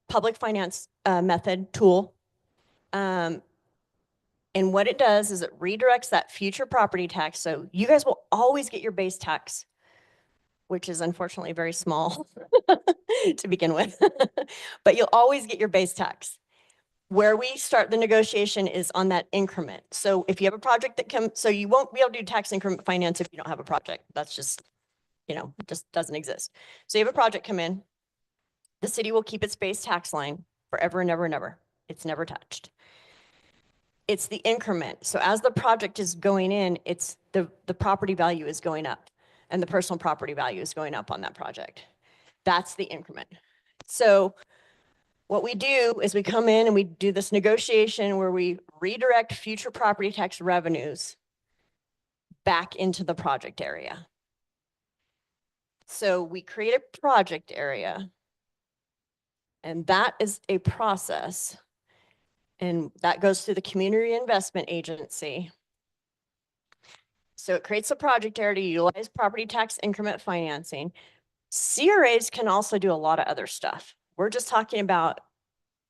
public finance method tool. And what it does is it redirects that future property tax. So you guys will always get your base tax, which is unfortunately very small to begin with, but you'll always get your base tax. Where we start the negotiation is on that increment. So if you have a project that comes, so you won't be able to do tax increment finance if you don't have a project. That's just, it just doesn't exist. So you have a project come in, the city will keep its base tax line forever and ever and ever. It's never touched. It's the increment. So as the project is going in, it's the property value is going up and the personal property value is going up on that project. That's the increment. So what we do is we come in and we do this negotiation where we redirect future property tax revenues back into the project area. So we create a project area, and that is a process, and that goes through the Community Reinvestment Agency. So it creates a project area to utilize property tax increment financing. CRAs can also do a lot of other stuff. We're just talking about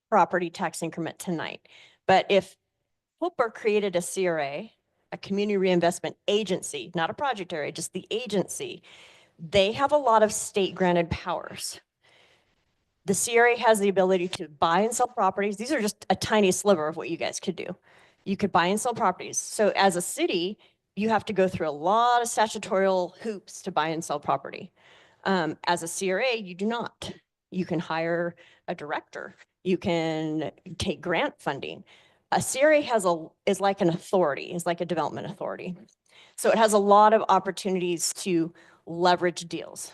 property tax increment tonight. But if Hooper created a CRA, a Community Reinvestment Agency, not a project area, just the agency, they have a lot of state granted powers. The CRA has the ability to buy and sell properties. These are just a tiny sliver of what you guys could do. You could buy and sell properties. So as a city, you have to go through a lot of statutory hoops to buy and sell property. As a CRA, you do not. You can hire a director. You can take grant funding. A CRA is like an authority, is like a development authority. So it has a lot of opportunities to leverage deals.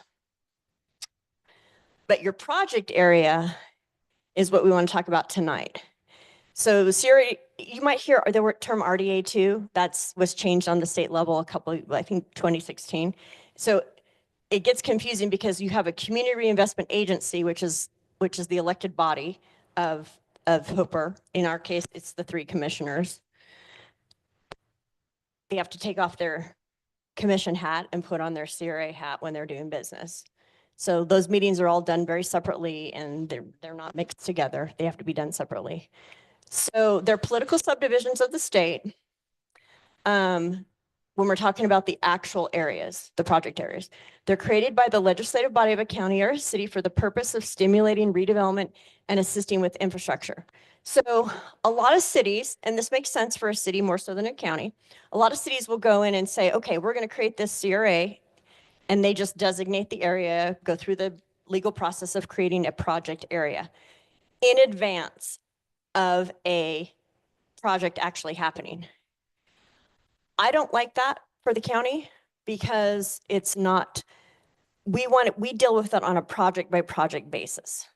But your project area is what we want to talk about tonight. So CRA, you might hear the term RDA too. Was changed on the state level I think 2016. So it gets confusing because you have a Community Reinvestment Agency, which is the elected body of Hooper. In our case, it's the 3 commissioners. They have to take off their commission hat and put on their CRA hat when they're doing business. So those meetings are all done very separately and they're not mixed together. They have to be done separately. So they're political subdivisions of the state. When we're talking about the actual areas, the project areas, they're created by the legislative body of a county or a city for the purpose of stimulating redevelopment and assisting with infrastructure. So a lot of cities, and this makes sense for a city more so than a county, a lot of cities will go in and say, okay, we're going to create this CRA, and they just designate the area, go through the legal process of creating a project area in advance of a project actually happening. I don't like that for the county because it's not, we deal with it on a project by project basis.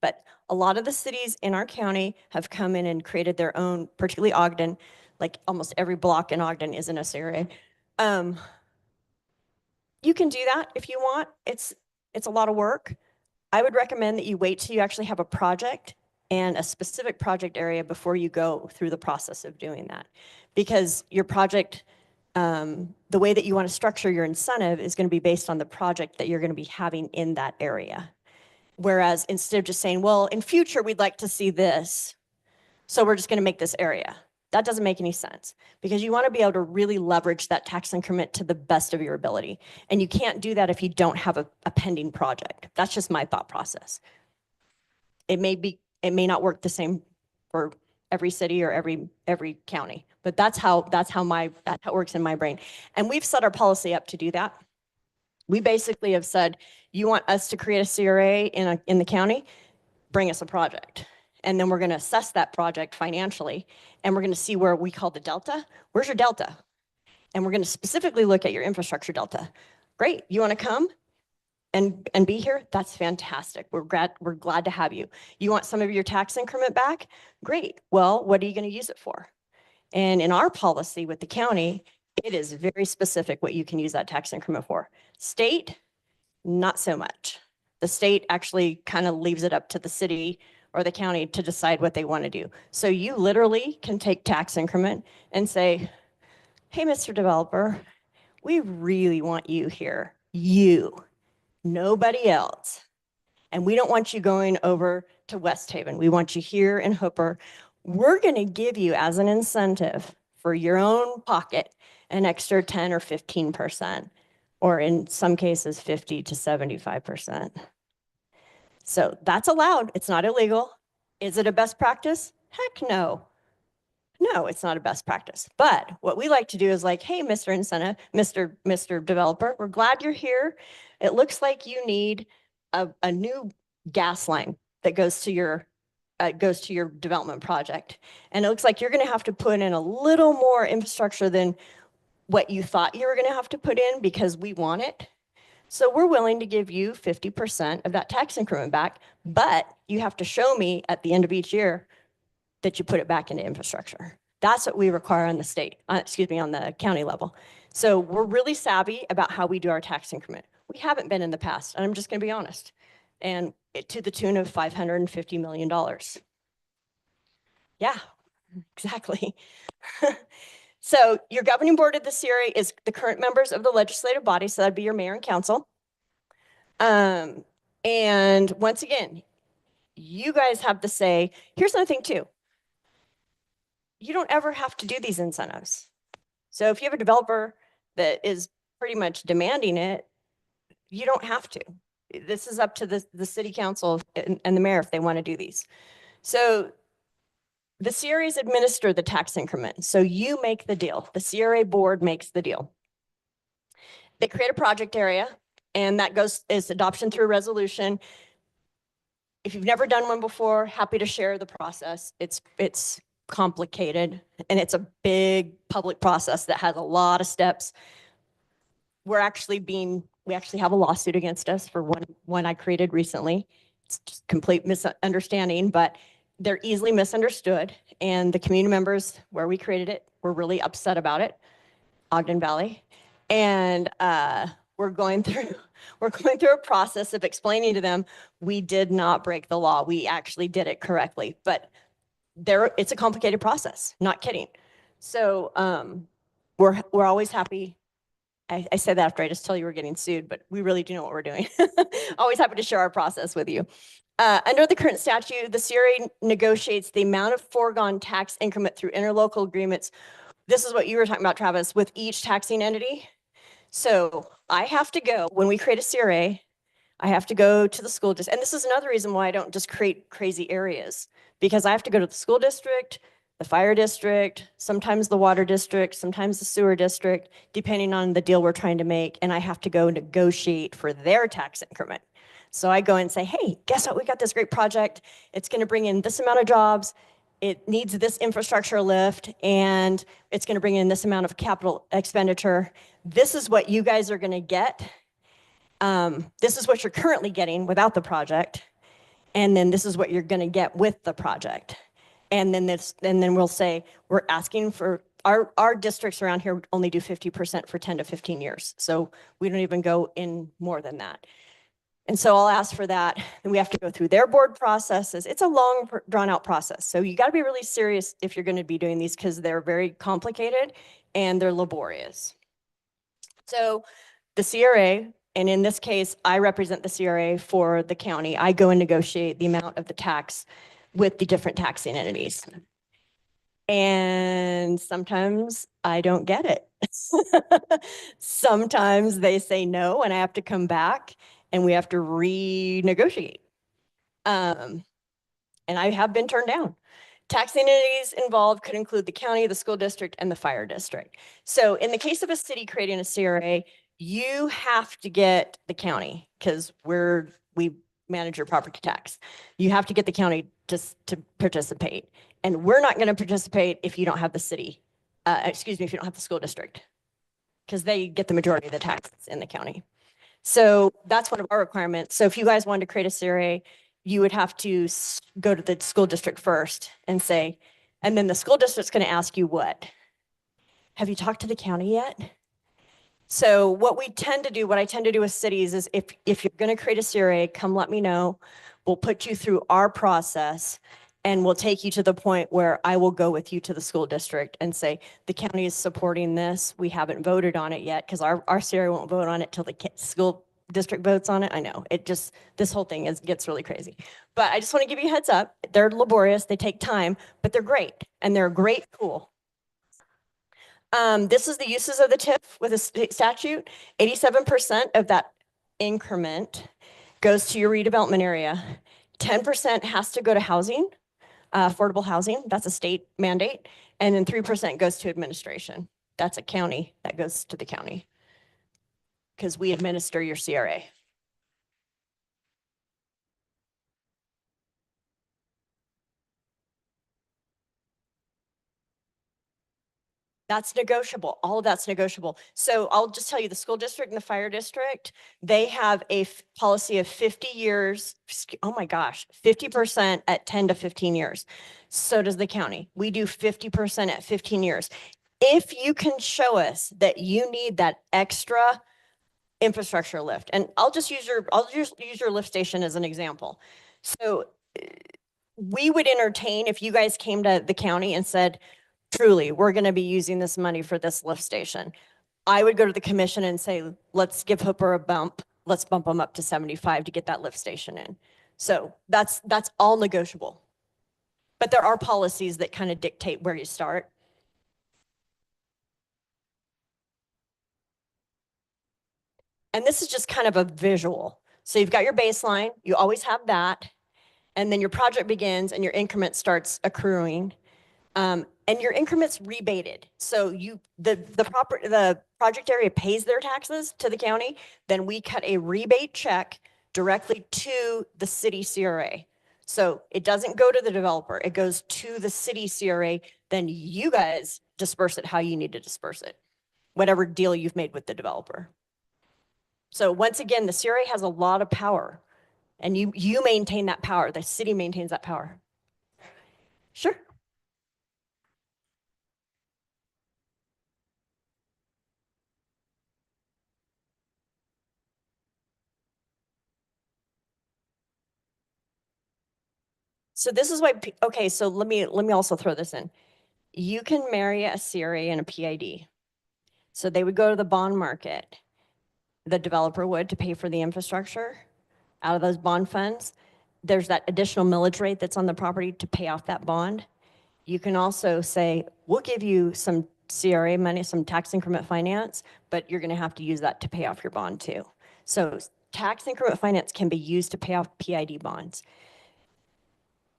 But a lot of the cities in our county have come in and created their own, particularly Ogden, like almost every block in Ogden is in a CRA. You can do that if you want. It's a lot of work. I would recommend that you wait till you actually have a project and a specific project area before you go through the process of doing that. Because your project, the way that you want to structure your incentive is going to be based on the project that you're going to be having in that area. Whereas instead of just saying, well, in future, we'd like to see this, so we're just going to make this area. That doesn't make any sense because you want to be able to really leverage that tax increment to the best of your ability. And you can't do that if you don't have a pending project. That's just my thought process. It may not work the same for every city or every county. But that's how it works in my brain. And we've set our policy up to do that. We basically have said, you want us to create a CRA in the county, bring us a project. And then we're going to assess that project financially. And we're going to see where we call the delta. Where's your delta? And we're going to specifically look at your infrastructure delta. Great. You want to come and be here? That's fantastic. We're glad to have you. You want some of your tax increment back? Great. Well, what are you going to use it for? And in our policy with the county, it is very specific what you can use that tax increment for. State, not so much. The state actually kind of leaves it up to the city or the county to decide what they want to do. So you literally can take tax increment and say, hey, Mr. Developer, we really want you here. You, nobody else. And we don't want you going over to West Haven. We want you here in Hooper. We're going to give you as an incentive for your own pocket an extra 10 or 15%, or in some cases 50 to 75%. So that's allowed. It's not illegal. Is it a best practice? Heck no. No, it's not a best practice. But what we like to do is like, hey, Mr. Incentive, Mr. Developer, we're glad you're here. It looks like you need a new gas line that goes to your development project. And it looks like you're going to have to put in a little more infrastructure than what you thought you were going to have to put in because we want it. So we're willing to give you 50% of that tax increment back, but you have to show me at the end of each year that you put it back into infrastructure. That's what we require on the state, on the county level. So we're really savvy about how we do our tax increment. We haven't been in the past, and I'm just going to be honest, and to the tune of $550 million. Yeah, exactly. So your governing board of the CRA is the current members of the legislative body. So that'd be your mayor and council. And once again, you guys have to say, here's another thing too. You don't ever have to do these incentives. So if you have a developer that is pretty much demanding it, you don't have to. This is up to the city council and the mayor if they want to do these. So the CRAs administer the tax increment. So you make the deal. The CRA board makes the deal. They create a project area, and that is adoption through resolution. If you've never done one before, happy to share the process. It's complicated, and it's a big public process that has a lot of steps. We actually have a lawsuit against us for one I created recently. It's just complete misunderstanding, but they're easily misunderstood. And the community members where we created it were really upset about it, Ogden Valley. And we're going through a process of explaining to them, we did not break the law. We actually did it correctly, but it's a complicated process, not kidding. So we're always happy. I say that after I just tell you we're getting sued, but we really do know what we're doing. Always happy to share our process with you. Under the current statute, the CRA negotiates the amount of foregone tax increment through interlocal agreements. This is what you were talking about, Travis, with each taxing entity. So I have to go, when we create a CRA, I have to go to the school district. And this is another reason why I don't just create crazy areas, because I have to go to the school district, the fire district, sometimes the water district, sometimes the sewer district, depending on the deal we're trying to make. And I have to go negotiate for their tax increment. So I go and say, hey, guess what? We got this great project. It's going to bring in this amount of jobs. It needs this infrastructure lift, and it's going to bring in this amount of capital expenditure. This is what you guys are going to get. This is what you're currently getting without the project. And then this is what you're going to get with the project. And then we'll say, we're asking for, our districts around here only do 50% for 10 to 15 years. So we don't even go in more than that. And so I'll ask for that, and we have to go through their board processes. It's a long, drawn out process. So you got to be really serious if you're going to be doing these, because they're very complicated and they're laborious. So the CRA, and in this case, I represent the CRA for the county. I go and negotiate the amount of the tax with the different taxing entities. And sometimes I don't get it. Sometimes they say no, and I have to come back and we have to renegotiate. And I have been turned down Taxing entities involved could include the county, the school district, and the fire district. So in the case of a city creating a CRA, you have to get the county because we manage your property tax. You have to get the county just to participate. And we're not going to participate if you don't have the city, if you don't have the school district, because they get the majority of the taxes in the county. So that's one of our requirements. So if you guys wanted to create a CRA, you would have to go to the school district first and say, and then the school district's going to ask you what? Have you talked to the county yet? So what I tend to do with cities is if you're going to create a CRA, come let me know. We'll put you through our process and we'll take you to the point where I will go with you to the school district and say, the county is supporting this. We haven't voted on it yet because our CRA won't vote on it till the school district votes on it. I know this whole thing gets really crazy, but I just want to give you a heads up. They're laborious, they take time, but they're great. And they're a great tool. This is the uses of the TIF with a state statute. 87% of that increment goes to your redevelopment area. 10% has to go to housing, affordable housing. That's a state mandate. And then 3% goes to administration. That's a county that goes to the county because we administer your CRA. That's negotiable. All of that's negotiable. So I'll just tell you, the school district and the fire district, they have a policy of 50 years. Oh my gosh, 50% at 10 to 15 years. So does the county. We do 50% at 15 years. If you can show us that you need that extra infrastructure lift, and I'll just use your lift station as an example. So we would entertain if you guys came to the county and said, truly, we're going to be using this money for this lift station. I would go to the commission and say, let's give Hooper a bump. Let's bump them up to 75 to get that lift station in. So that's all negotiable. But there are policies that kind of dictate where you start. And this is just kind of a visual. So you've got your baseline, you always have that. And then your project begins and your increment starts accruing. And your increment's rebated. So the project area pays their taxes to the county, then we cut a rebate check directly to the city CRA. So it doesn't go to the developer, it goes to the city CRA, then you guys disperse it how you need to disperse it, whatever deal you've made with the developer. So once again, the CRA has a lot of power and you maintain that power, the city maintains that power. Sure. So this is why, okay, so let me also throw this in. You can marry a CRA and a PID. So they would go to the bond market. The developer would to pay for the infrastructure out of those bond funds. There's that additional millage rate that's on the property to pay off that bond. You can also say, we'll give you some CRA money, some tax increment finance, but you're going to have to use that to pay off your bond too. So tax increment finance can be used to pay off PID bonds.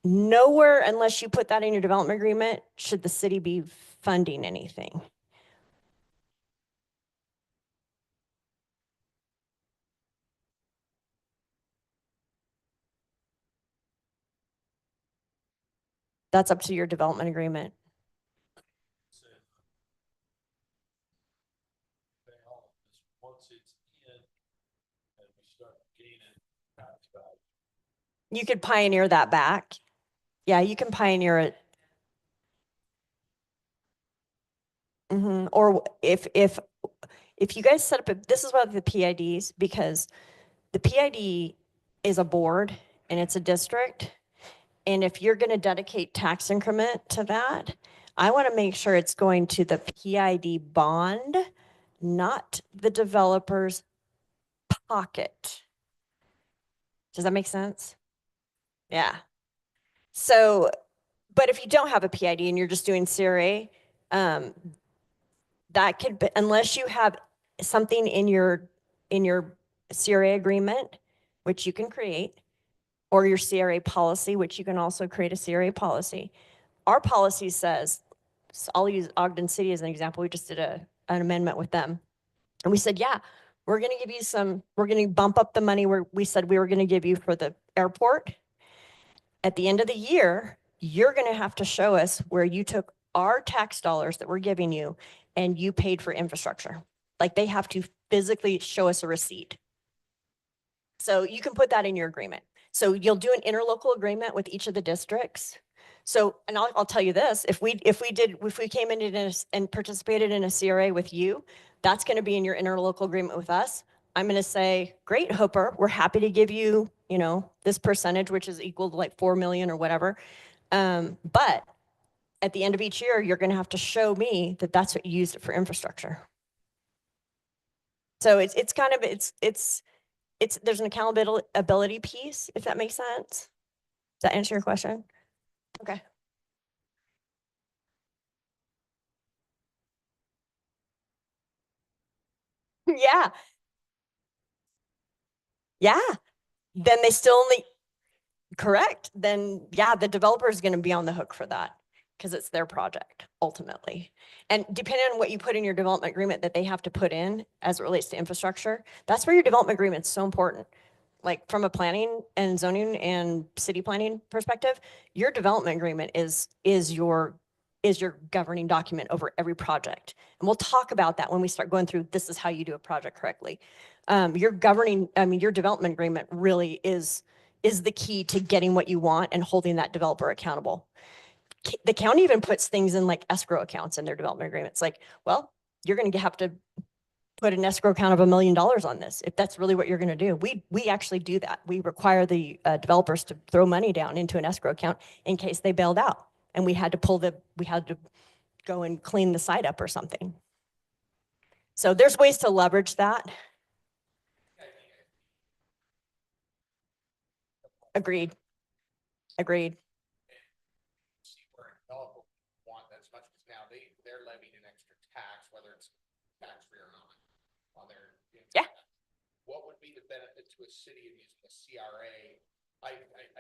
Nowhere, unless you put that in your development agreement, should the city be funding anything. That's up to your development agreement. Once it's in and we start gaining tax value. You could pioneer that back. Yeah, you can pioneer it. Or if you guys set up this is why the PIDs, because the PID is a board and it's a district. And if you're going to dedicate tax increment to that, I want to make sure it's going to the PID bond, not the developer's pocket. Does that make sense? Yeah. So, but if you don't have a PID and you're just doing CRA, that could be, unless you have something in your CRA agreement, which you can create, or your CRA policy, which you can also create a CRA policy. our policy says, so I'll use Ogden City as an example. We just did an amendment with them. And we said, yeah, we're going to give you we're going to bump up the money where we said we were going to give you for the airport. At the end of the year, you're going to have to show us where you took our tax dollars that we're giving you and you paid for infrastructure. Like they have to physically show us a receipt. So you can put that in your agreement. So you'll do an interlocal agreement with each of the districts. So, and I'll tell you this, if we came in and participated in a CRA with you, that's going to be in your interlocal agreement with us. I'm going to say, great, Hooper, we're happy to give you, you know, this percentage, which is equal to like 4 million or whatever. But at the end of each year, you're going to have to show me that that's what you used it for infrastructure. So it's kind of, there's an accountability piece, if that makes sense. Does that answer your question? Okay. Yeah. Yeah. Then they still only, correct. Then yeah, the developer is going to be on the hook for that because it's their project ultimately. And depending on what you put in your development agreement that they have to put in as it relates to infrastructure, that's where your development agreement is so important. Like from a planning and zoning and city planning perspective, your development agreement is your governing document over every project. And we'll talk about that when we start going through, this is how you do a project correctly. Your development agreement really is the key to getting what you want and holding that developer accountable. The county even puts things in like escrow accounts in their development agreements. Like, well, you're going to have to put an escrow account of $1 million on this. If that's really what you're going to do, we actually do that. We require the developers to throw money down into an escrow account in case they bailed out. And we had to go and clean the site up or something. So there's ways to leverage that. Agreed. See where a developer want as much as now they're levying an extra tax, whether it's tax free or not, on their. Yeah. What would be the benefit to a city of using a CRA? I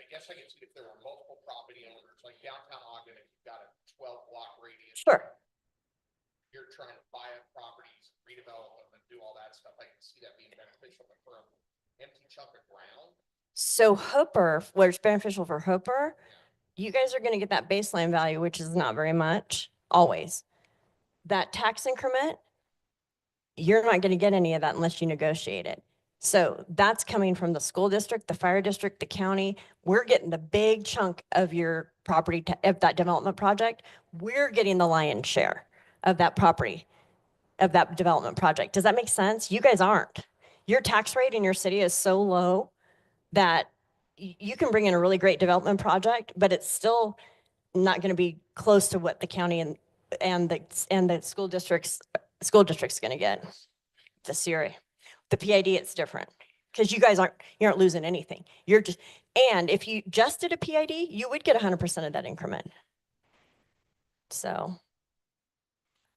guess I can see if there were multiple property owners, like downtown Ogden, if you've got a 12-block radius. Sure. You're trying to buy up properties, redevelop them, and do all that stuff. I can see that being beneficial, but for an empty chunk of ground. So Hooper, what's beneficial for Hooper, you guys are going to get that baseline value, which is not very much, always. That tax increment, you're not going to get any of that unless you negotiate it. So that's coming from the school district, the fire district, the county. We're getting the big chunk of your property, of that development project. We're getting the lion's share of that property, of that development project. Does that make sense? You guys aren't. Your tax rate in your city is so low that you can bring in a really great development project, but it's still not going to be close to what the county and the school district's going to get. The CRA, the PID, it's different because you aren't losing anything. And if you just did a PID, you would get 100% of that increment. So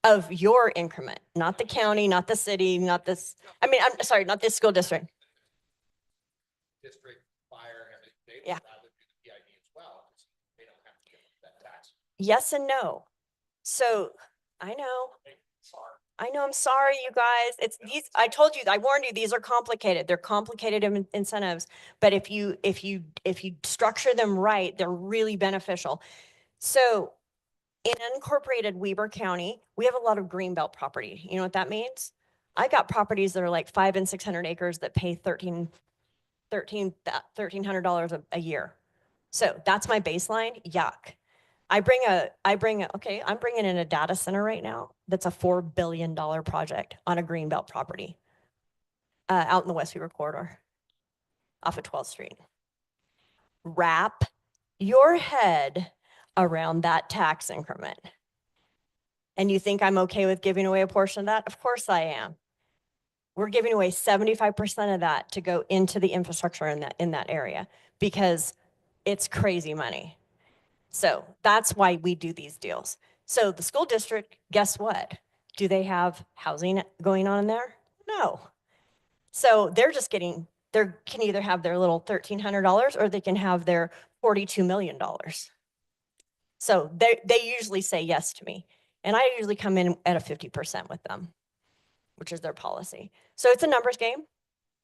of your increment, not the county, not the city, not this. I'm sorry, not this school district. District, fire, and everything, they Yeah. would rather do the PID as well, because they don't have to give that tax. Yes and no. So I know. Sorry. I'm sorry, you guys. It's these, I told you, I warned you, these are complicated. They're complicated incentives, but if you structure them right, they're really beneficial. So in unincorporated Weber County, we have a lot of greenbelt property. You know what that means? I got properties that are like 500 and 600 acres that pay $1,300 a year. So that's my baseline. Yuck. I'm bringing in a data center right now. That's a $4 billion project on a greenbelt property out in the West Weber corridor off of 12th Street. Wrap your head around that tax increment. And you think I'm okay with giving away a portion of that? Of course I am. We're giving away 75% of that to go into the infrastructure in that area because it's crazy money. So that's why we do these deals. So the school district, guess what? Do they have housing going on in there? No. So they're just can either have their little $1,300 or they can have their $42 million. So they usually say yes to me. And I usually come in at a 50% with them, which is their policy. So it's a numbers game,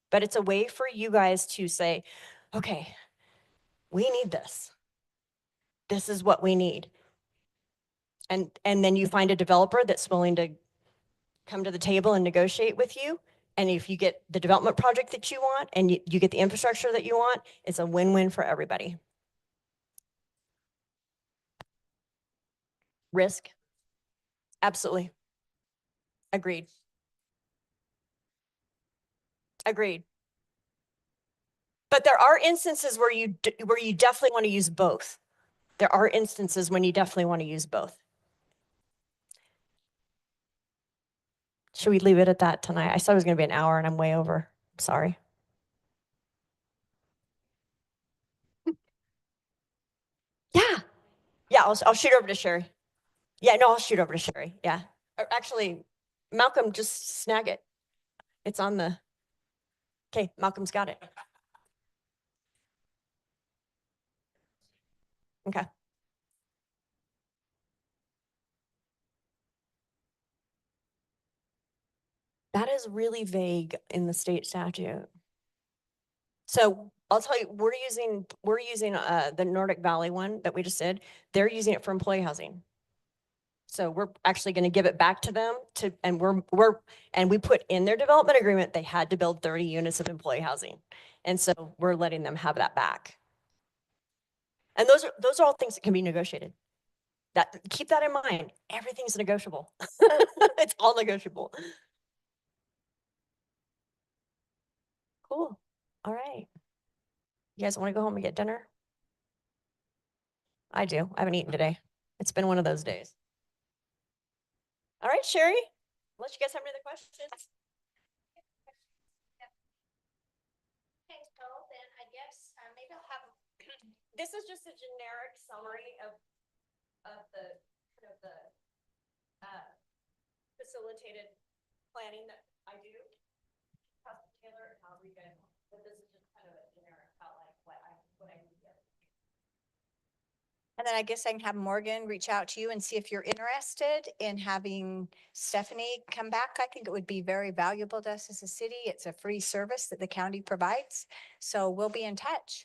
but it's a way for you guys to say, okay, we need this. This is what we need. And then you find a developer that's willing to come to the table and negotiate with you. And if you get the development project that you want and you get the infrastructure that you want, it's a win-win for everybody. Risk? Absolutely. Agreed. Agreed. But there are instances where you definitely want to use both. There are instances when you definitely want to use both. Should we leave it at that tonight? I said it was going to be an hour and I'm way over. Sorry. Yeah. Yeah, I'll shoot over to Sherry. Yeah, no, I'll shoot over to Sherry. Yeah. Or actually, Malcolm, just snag it. It's on the, okay, Malcolm's got it. Okay. That is really vague in the state statute. So I'll tell you, we're using the Nordic Valley one that we just did. They're using it for employee housing. So we're actually going to give it back to them and we put in their development agreement, they had to build 30 units of employee housing. And so we're letting them have that back. And those are all things that can be negotiated. Keep that in mind. Everything's negotiable. It's all negotiable. Cool. All right. You guys want to go home and get dinner? I do. I haven't eaten today. It's been one of those days. All right, Sherry, unless you guys have any other questions. Okay, so then I guess maybe I'll have. This is just a generic summary of the facilitated planning that I do. Taylor, how we can, but this is just kind of a generic outline of what I do. And then I guess I can have Morgan reach out to you and see if you're interested in having Stephanie come back. I think it would be very valuable to us as a city. It's a free service that the county provides. So we'll be in touch.